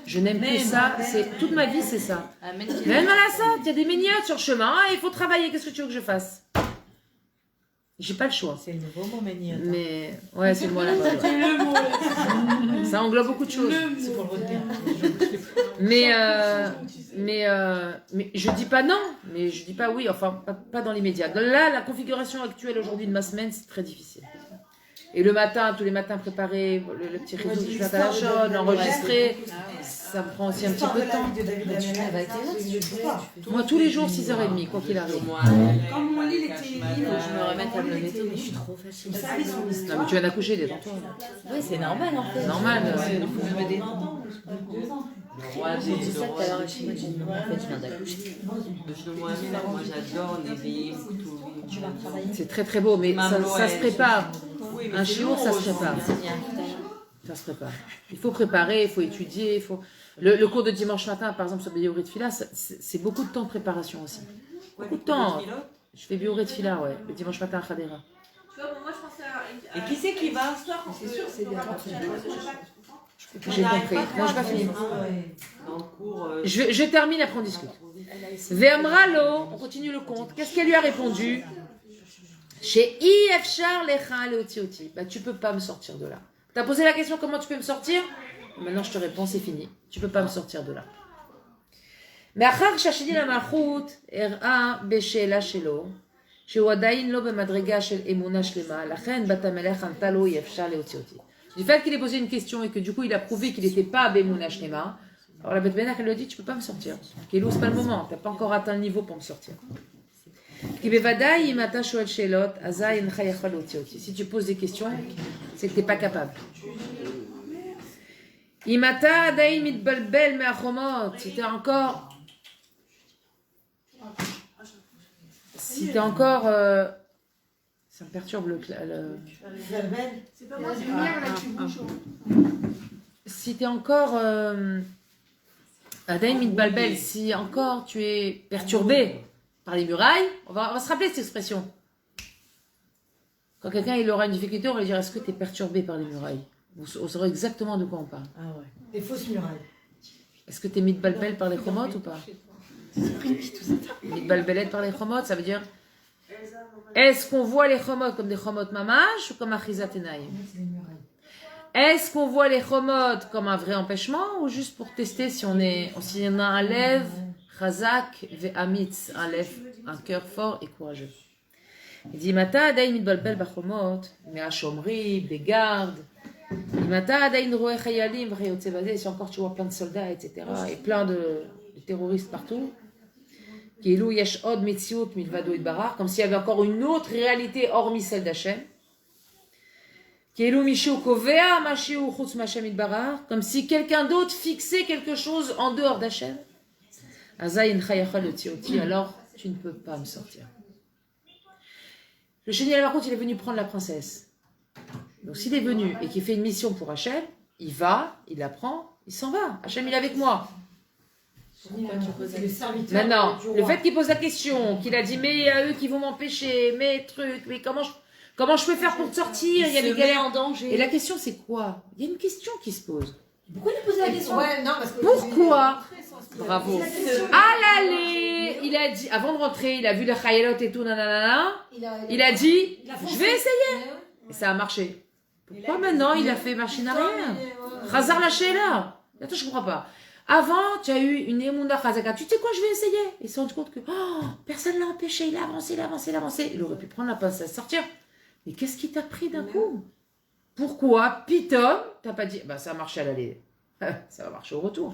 Je n'aime que ça. Toute ma vie, c'est ça. Amen. Mais voilà ça, il y a des méniotes sur le chemin, il faut travailler, qu'est-ce que tu veux que je fasse? J'ai pas le choix. C'est le nouveau mot méniote. Mais ouais, c'est moi là. C'est le mot, là. Ça englobe beaucoup de choses. Le C'est pour mot. le retenir. Mais je dis pas non, mais je dis pas oui, enfin pas dans les médias. Là, la configuration actuelle aujourd'hui de ma semaine, c'est très difficile. Et le matin, tous les matins préparer le petit réseau que je fais à la chaude, l'enregistrer, ça me prend aussi un petit peu de temps. Moi, tous les jours, 6h30, quoi qu'il arrive. Comme mon lit, il était. Je me remette à me lever tôt, mais je suis trop fatiguée. Non, mais tu viens d'accoucher, détends-toi. Oui, c'est normal en fait. Normal. Il faut que je me détende. J'ai dit ça tout à l'heure, je me dis non, en fait, je viens d'accoucher. Moi j'adore les veillées. Tu vas travailler. C'est très très beau, mais ça se prépare. Oui, mais Un c'est chiour, long ça se aujourd'hui. prépare. Ça se prépare. Il faut préparer, il faut étudier, il faut... Le cours de dimanche matin, par exemple, sur Bioré de Fila, c'est beaucoup de temps de préparation aussi. Beaucoup de temps. Je fais Bioré de Fila, ouais, le dimanche matin à Khadera. Tu vois, moi je pensais à. Et qui c'est qui va ce soir? C'est sûr, c'est bien. J'ai compris. Non, je pas fini. Dans le cours. Je termine, après on discute. Ve'amralo, on continue le compte. Qu'est-ce qu'elle lui a répondu? Chez Ifchar lecha leotioti. Bah, tu peux pas me sortir de là. T'as posé la question comment tu peux me sortir? Maintenant, je te réponds, c'est fini. Tu peux pas me sortir de là. מאחר שהשני למלכות הראה בשאלה שלו, שהוא עדיין לא במדרגה של אמונה שלמה, לכן בת המלך ענתה לו אי אפשר להוציא אותי. Du fait qu'il ait posé une question et que du coup il a prouvé qu'il n'était pas Bemouna Shlema, alors la Beth Benach elle lui a dit tu peux pas me sortir. Kelou, c'est pas le moment, t'as pas encore atteint le niveau pour me sortir. Si tu poses des questions, c'est que t'es pas capable. Imata adaï mitbalbel me'achomot. Si t'es encore, ça me perturbe le. C'est pas moi, c'est lumière là qui bouge. Si t'es encore adaï mitbalbel, si encore tu es perturbé par les murailles, on va se rappeler cette expression. Quand quelqu'un il aura une difficulté, on va lui dire est-ce que tu es perturbé par les murailles? Vous saurez exactement de quoi on parle. Ah ouais. Des fausses murailles. Est-ce que tu es mitbalbel par les chomotes ou pas? Mitbalbelet par les chomotes, ça veut dire est-ce qu'on voit les chomotes comme des chomotes mamash ou comme achizat enaim? Est-ce qu'on voit les chomotes comme un vrai empêchement ou juste pour tester si on a un lève chazak ve'amitz, un cœur fort et courageux? Il dit Mata adaïn mitbalbel bachomot, me'ashomri, des gardes. Mata adaïn roe chayalim v'chayotze bazeh, si encore tu vois plein de soldats, etc. et plein de terroristes partout. Kilou yesh od mitziut milvado idbarar, comme s'il y avait encore une autre réalité hormis celle d'Hachem. Kilou mishu kovea mashiu chutz m'Hachem idbarar, comme si quelqu'un d'autre fixait quelque chose en dehors d'Hachem. Azayin chayachal otzioti, alors tu ne peux pas me sortir. Le chénier, par contre, il est venu prendre la princesse. Donc s'il est venu et qu'il fait une mission pour Hachem, il va, il la prend, il s'en va. Hachem, il est avec moi. Maintenant, le fait qu'il pose la question, qu'il a dit mais il y a eux qui vont m'empêcher, mes trucs, mais comment je peux faire pour te sortir? Il y a des galères en danger. Et la question c'est quoi? Il y a une question qui se pose. Pourquoi il a posé la question? Ouais, non, parce que pourquoi? Bravo. À l'aller, il a dit, avant de rentrer, il a vu le chayalot et tout, nanana. Il a dit, je vais essayer. Et ça a marché. Pourquoi maintenant il a fait machine arrière? Khazar lâché là. Attends, je comprends pas. Avant, tu as eu une Emouna Khazaka. Tu sais quoi, je vais essayer. Et il s'est rendu compte que personne ne l'a empêché. Il a avancé, il a avancé, il a avancé. Il aurait pu prendre la pince à sortir. Mais qu'est-ce qui t'a pris d'un coup? Pourquoi, Pitom, t'as pas dit, bah ça a marché à l'aller, ça va marcher au retour.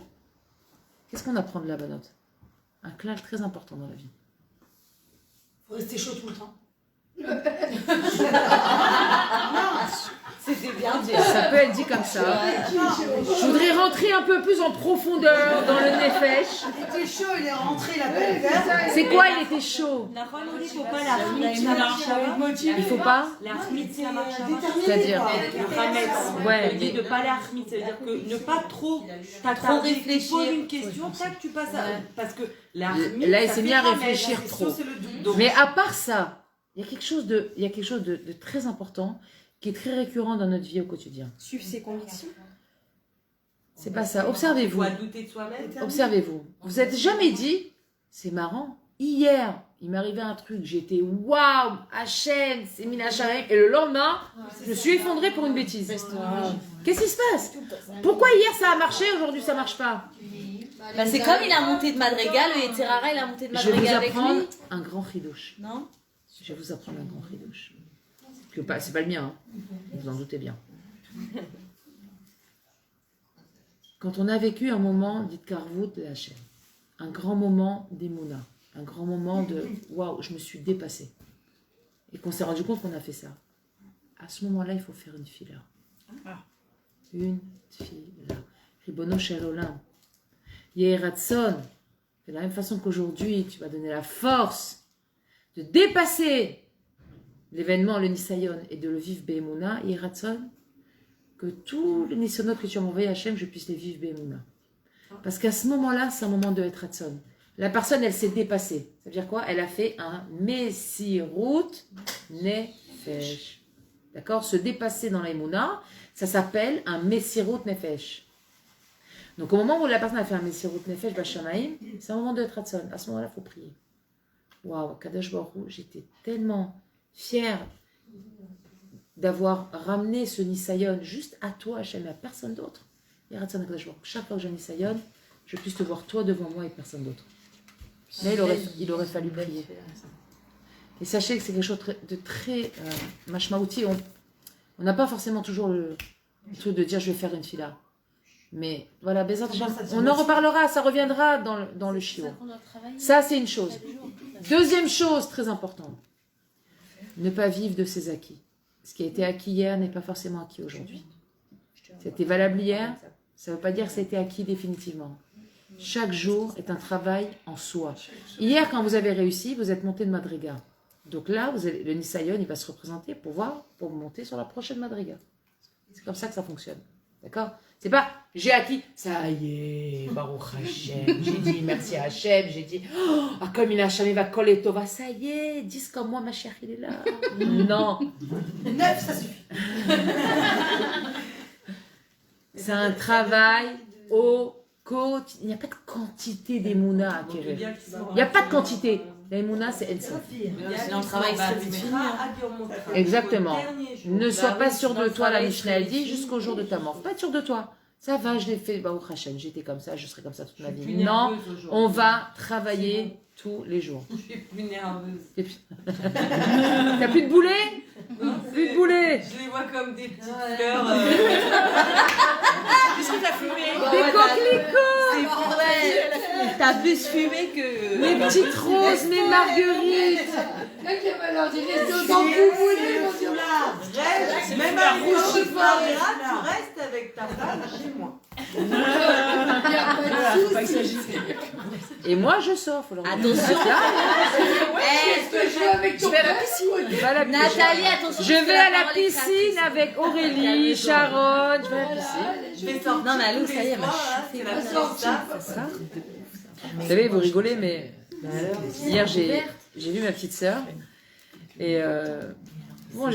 Qu'est-ce qu'on apprend de la banote? Un clash très important dans la vie. Faut rester chaud tout le temps. C'était bien dit. Ça peut être dit comme ça. Je voudrais rentrer un peu plus en profondeur dans le nefesh. Il était chaud, il est rentré, il a pas le verre. C'est quoi, il était chaud? Il faut pas la Il faut pas? C'est-à-dire? Ouais. On dit de pas la ça veut dire que ne pas trop t'attarder, réfléchir. tu poses une question, tac, tu passes à... Parce que la Là, il s'est mis à réfléchir trop. Mais à part ça, il y a quelque chose de très important qui est très récurrent dans notre vie au quotidien. Suivre ses convictions. C'est pas ça. Observez-vous. douter de soi-même. Observez-vous. Vous êtes jamais dit, c'est marrant, hier, il m'est arrivé un truc, j'étais waouh, Hachem, c'est Mina Sharem, et le lendemain, je me suis effondrée pour une bêtise. Qu'est-ce qui se passe? Pourquoi hier ça a marché, aujourd'hui ça marche pas? Bah, c'est comme il a monté de Madrigal, le Yetzirara, il a monté de Je vais vous Madrigal avec apprendre lui. un grand chidouche. Non? Je vais vous apprendre un grand chidouche. C'est pas le mien, hein. Vous en doutez bien. Quand on a vécu un moment d'Itkarvout de Hachem, un grand moment d'Emouna, un grand moment de waouh, je me suis dépassée, et qu'on s'est rendu compte qu'on a fait ça, à ce moment-là, il faut faire une fila. Une fila. Ribono shel olam. Yehiratson. De la même façon qu'aujourd'hui, tu vas donner la force de dépasser l'événement, le Nisayon, et de le vivre Be'emouna, Yehiratson, que tous les Nisonot que tu as envoyés à Hachem, je puisse les vivre Be'emouna. Parce qu'à ce moment-là, c'est un moment de Ratson. La personne, elle s'est dépassée. Ça veut dire quoi? Elle a fait un Messirut Nefesh. D'accord? Se dépasser dans l'Emouna, ça s'appelle un Messirut Nefesh. Donc au moment où la personne a fait un Messirut Nefesh Bashamaim, c'est un moment de Ratson. À ce moment-là, il faut prier. Waouh, Kadosh Baruch Hu, j'étais tellement fière d'avoir ramené ce Nisayon juste à toi, Hachem, et à personne d'autre. Et Ratson Kadosh Baruch Hu, chaque fois que j'ai un Nisayon, je puisse te voir toi devant moi et personne d'autre. Mais il aurait fallu prier. Et sachez que c'est quelque chose de très mashmaouti. On n'a pas forcément toujours le truc de dire je vais faire une fila. Mais voilà, Bezat Hashem, on en reparlera, ça reviendra dans le shiur. Ça, c'est une chose. Deuxième chose très importante, ne pas vivre de ses acquis. Ce qui a été acquis hier n'est pas forcément acquis aujourd'hui. C'était valable hier, ça ne veut pas dire que ça a été acquis définitivement. Chaque jour est un travail en soi. Hier, quand vous avez réussi, vous êtes monté de Madriga. Donc là, le Nisayon, il va se représenter pour monter sur la prochaine Madriga. C'est comme ça que ça fonctionne. D'accord? C'est pas, j'ai acquis, ça y est, Baruch Hashem, j'ai dit merci à Hashem, j'ai dit, oh, comme il a Hashem, il va coller Tova, ça y est, 10 comme moi, ma chère, il est là. Non. 9, ça suffit. C'est un travail au quotidien. Il n'y a pas de quantité d'Emouna à acquérir. Il n'y a pas de quantité. L'Emouna, c'est Ensof. Sinon, le travail serait vite fini. Exactement. Ne sois pas sûr de toi, la Mishnah elle dit, jusqu'au jour de ta mort. Pas être sûr de toi. Ça va, je l'ai fait, Baruch Hashem, j'étais comme ça, je serai comme ça toute ma vie. Non, on va travailler tous les jours. Je suis plus nerveuse. T'as plus de boulets? Plus de boulets. Je les vois comme des petites fleurs. Qu'est-ce que t'as fumé? Des coquelicots. T'as plus fumé que... Mes petites roses, mes marguerites. Même à rouge, tu restes avec ta femme chez moi. Et moi, je sors. Attention. Je vais à la piscine. Nathalie, attention. Je vais à la piscine avec Aurélie, Sharon. Je vais à la piscine. Non, mais allô, ça y est, ma Vous savez, vous rigolez, mais hier, j'ai vu ma petite sœur. Et bon,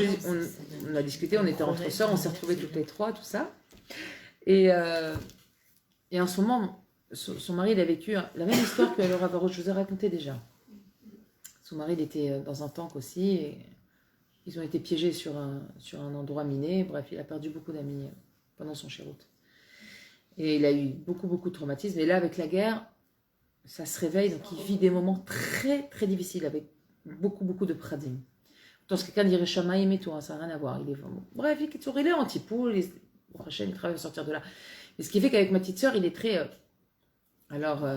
on a discuté, on était entre sœurs, on s'est retrouvés toutes les trois, tout ça. Et en ce moment, son mari, il a vécu la même histoire que Laura Baruch, je vous ai raconté déjà. Son mari, il était dans un tank aussi, et ils ont été piégés sur un endroit miné. Bref, il a perdu beaucoup d'amis pendant son chérout. Et il a eu beaucoup, beaucoup de traumatismes. Et là, avec la guerre, ça se réveille, donc il vit des moments très, très difficiles, avec beaucoup, beaucoup de pradim. Pourtant, c'est quelqu'un dirait Shamaïm et tout, hein, ça n'a rien à voir. Bref, il est anti-poule, il travaille à sortir de là. Et ce qui fait qu'avec ma petite sœur, il est très... Alors,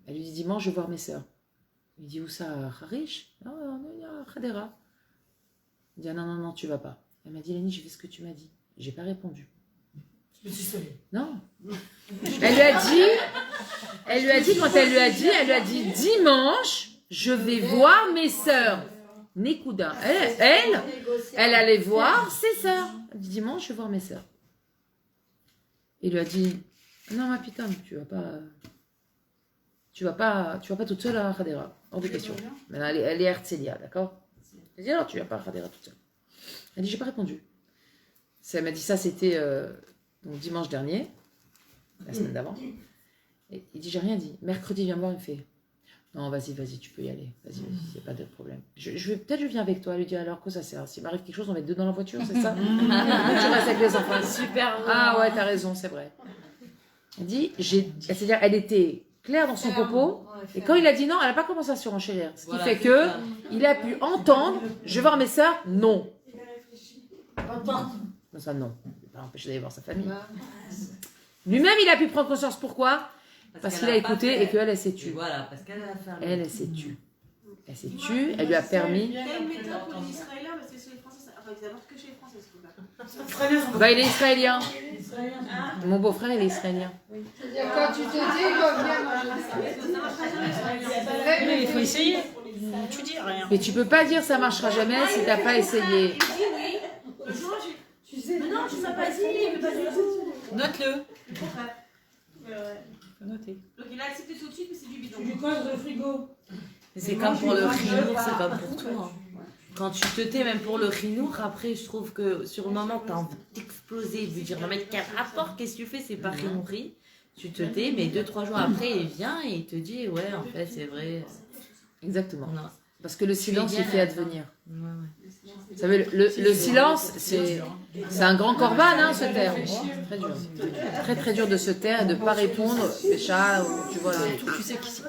elle lui dit dimanche, je vais voir mes sœurs. Il dit où ça, Harish? Non, il y a Khadera. Il dit non, tu vas pas. Elle m'a dit Lénie, j'ai fait ce que tu m'as dit. J'ai pas répondu. Je me suis sauvée. Non. Elle lui a dit dimanche, je vais voir mes sœurs. Nekouda. Elle allait voir ses sœurs. Elle dit dimanche, je vais voir mes sœurs. Il lui a dit non, ma putain, tu vas pas toute seule à Khadera. Hors de question. Maintenant, elle est Herzliya, d'accord? Elle dit non, tu vas pas à Khadera toute seule. Elle dit j'ai pas répondu. Elle m'a dit ça, c'était donc dimanche dernier, la semaine d'avant. Et il dit j'ai rien dit. Mercredi, viens me voir, il me fait non, vas-y, tu peux y aller. Vas-y, il n'y a pas de problème. Peut-être je viens avec toi. Elle lui dit alors quoi ça sert? S'il m'arrive quelque chose, on va être deux dans la voiture, c'est ça? Je reste avec les enfants. Super. Ah ouais, t'as raison, c'est vrai. Elle dit, c'est-à-dire, elle était claire dans son propos, et quand il a dit non, elle n'a pas commencé à surenchérir. Ce qui fait que il a pu entendre, je vais voir mes sœurs, non. Ça, non. Il ne pas empêcher d'aller voir sa famille. Lui-même, il a pu prendre conscience. Pourquoi? Parce qu'il a écouté et qu'elle s'est tue. Voilà, parce qu'elle a fermé. Elle s'est tue. Elle s'est tue, elle lui a permis. Il y a une méthode pour les Israéliens, parce que chez les Français, enfin, ils n'abordent que chez les Français, ce Bah, il est israélien. Mon beau-frère, il est israélien. C'est-à-dire, quand tu te dis, il va bien. Mais il faut essayer. Tu dis rien. Mais tu peux pas dire ça marchera jamais si t'as pas essayé. Tu sais, non, tu sais pas essayer, mais pas du tout. Note-le. Faut noter. Donc il a accepté tout de suite, mais c'est du bidon. Tu lui causes le frigo. C'est comme pour le chinour, c'est comme pour tout. Hein. Quand tu te tais, même pour le chinour, après, je trouve que sur le moment, tu as envie d'exploser, de lui dire, non, mais quel rapport, qu'est-ce que tu fais? C'est pas chinouri. Tu te tais, mais 2-3 jours après, il vient et il te dit, ouais, en fait, c'est vrai. Exactement. Non. Parce que le silence, il fait advenir. Ouais. Vous savez, le silence, c'est un grand corban, hein, se taire. Très dur. Très dur de se taire et de ne pas répondre. Pécha, tu vois là. Tu sais qui c'est.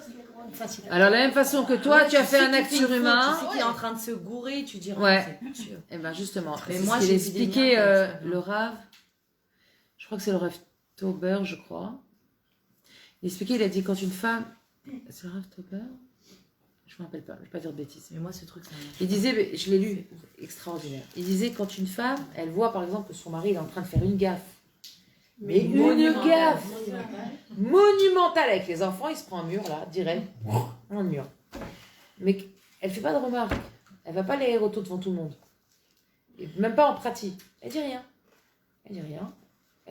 Facile. Alors, de la même façon que toi, tu as fait un acte surhumain. Tu sais qu'il est en train de se gourer, tu dis, ouais. Et bien, justement. Mais c'est moi, ce qu'il j'ai expliqué le Rav. Je crois que c'est le Rav Tauber, je crois. Il expliquait, il a dit, quand une femme. C'est le Rav Tauber? Je ne me rappelle pas, je ne vais pas dire de bêtises. Mais moi, ce truc, ça il disait, je l'ai lu, extraordinaire. Il disait, quand une femme, elle voit par exemple que son mari est en train de faire une gaffe. Mais une gaffe monumentale avec les enfants, il se prend un mur là, direct, un mur. Mais elle ne fait pas de remarques. Elle ne va pas les auto devant tout le monde. Et même pas en pratique. Elle dit rien. Elle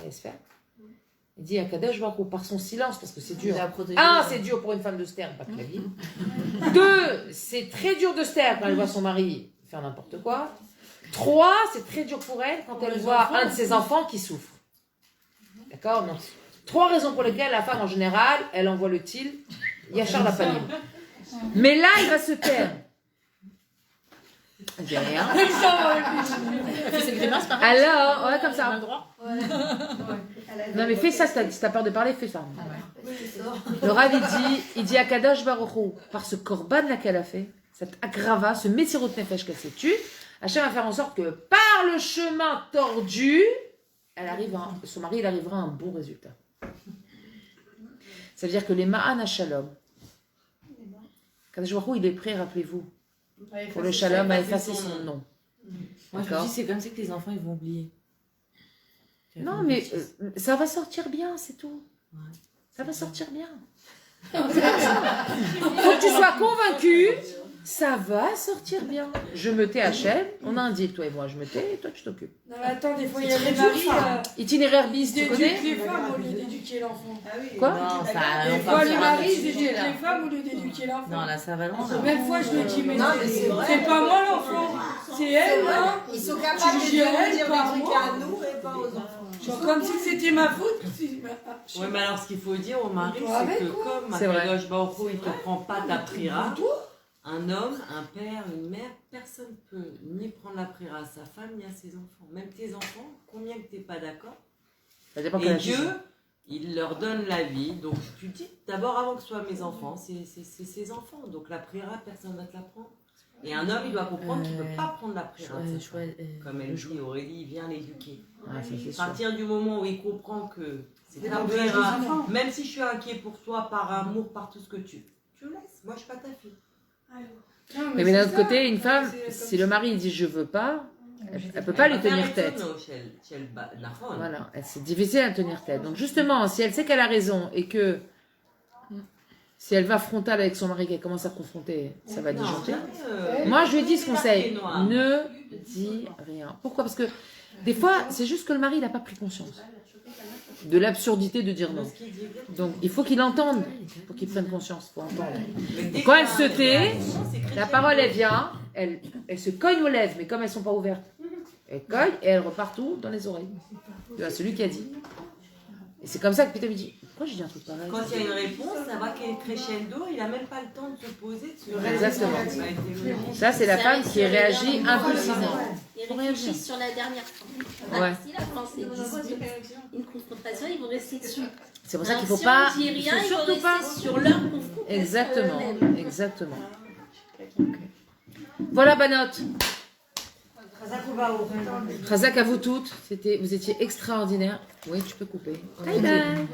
laisse faire. Il dit à Kadesh Baruch Hu, par son silence, parce que c'est dur. C'est dur pour une femme de se taire, pas que la vie. 2, c'est très dur de se taire quand elle voit son mari faire n'importe quoi. 3, c'est très dur pour elle quand elle voit un de ses enfants qui souffre. D'accord? Donc, 3 raisons pour lesquelles la femme, en général, elle envoie le til, Yachar la Panim. Mais là, il va se taire. Elle dit rien. Elle fait ses grimaces, par exemple. Alors, ouais, comme ça. On a le droit. Non, mais fais ça, si t'as peur de parler, fais ça. Le Rav, il dit à Kadosh Baruch Hu, par ce korban là qu'elle a fait, cette agrava, ce messirot nefesh qu'elle s'est tue, Hachem va faire en sorte que par le chemin tordu, son mari, il arrivera à un bon résultat. Ça veut dire que les Ma'an Shalom, Kadosh Baruch Hu, il est prêt, rappelez-vous, pour le Shalom, à effacer son nom. Moi, je me dis, c'est comme ça que les enfants, ils vont oublier. Non, mais ça va sortir bien, c'est tout. Ouais. Ça va sortir bien. Faut que tu sois convaincu, ça va sortir bien. Je me tais Hachem, on a un deal, toi et moi, je me tais et toi tu t'occupes. Non, mais attends, des fois il y a des maris. Itinéraire bis, tu connais? Ils éduquent les femmes au lieu d'éduquer l'enfant. Quoi? Non, ça, des fois les maris ils éduquent les femmes au lieu d'éduquer l'enfant. Non, là ça va loin. Même fois je le dis, mais c'est pas moi l'enfant, c'est elle, hein. Ils sont capables de dire des trucs à nous et pas aux enfants. Genre comme si c'était ma faute. Ouais, mais alors ce qu'il faut dire au mari, c'est que comme Akadosh Baruch Hu, il ne te prend pas ta prira, un homme, un père, une mère, personne ne peut ni prendre la prira à sa femme ni à ses enfants. Même tes enfants, combien que tu n'es pas d'accord. Et Dieu, il leur donne la vie. Donc tu dis, d'abord avant que ce soit mes enfants, c'est ses enfants. Donc la prira, personne ne va te la prendre. Et un homme, il doit comprendre qu'il ne peut pas prendre la prière de sa femme. Comme elle dit, Aurélie, viens l'éduquer. À partir du moment où il comprend que c'est ta prière, même si je suis inquiet pour toi, par amour, par tout ce que tu le laisses. Moi, je suis pas ta fille. Mais d'un autre côté, une femme, si le mari dit je veux pas, elle ne peut pas lui tenir tête. Voilà, c'est difficile à tenir tête. Donc justement, si elle sait qu'elle a raison et que si elle va frontale avec son mari, qu'elle commence à confronter, ça va disjoncter. Moi, je lui dis ce conseil, ne dis rien. Pourquoi? Parce que des fois, c'est juste que le mari n'a pas pris conscience de l'absurdité de dire non. Donc, il faut qu'il entende, pour qu'il prenne conscience, il faut entendre. Et quand elle se tait, la parole, elle vient, elle se cogne aux lèvres, mais comme elles ne sont pas ouvertes, elle cogne et elle repart tout dans les oreilles. Tu vois, celui qui a dit. Et c'est comme ça que Peter me dit, pourquoi j'ai dit un truc pareil? Quand il y a une réponse, ça va qu'il est crescendo, il n'a même pas le temps de se poser, de se Exactement. Ça, c'est la femme qui réagit impulsivement. Ils réfléchissent sur la dernière fois. Ouais. Si la France est une confrontation, ils vont rester dessus. C'est pour ça qu'il ne faut pas. Si on dit rien, ils vont surtout rester pas sur leur confrontation. Exactement. Exactement. Okay. Voilà, Banotte. Razak à vous toutes. Vous étiez extraordinaires. Oui, tu peux couper. Bye bye.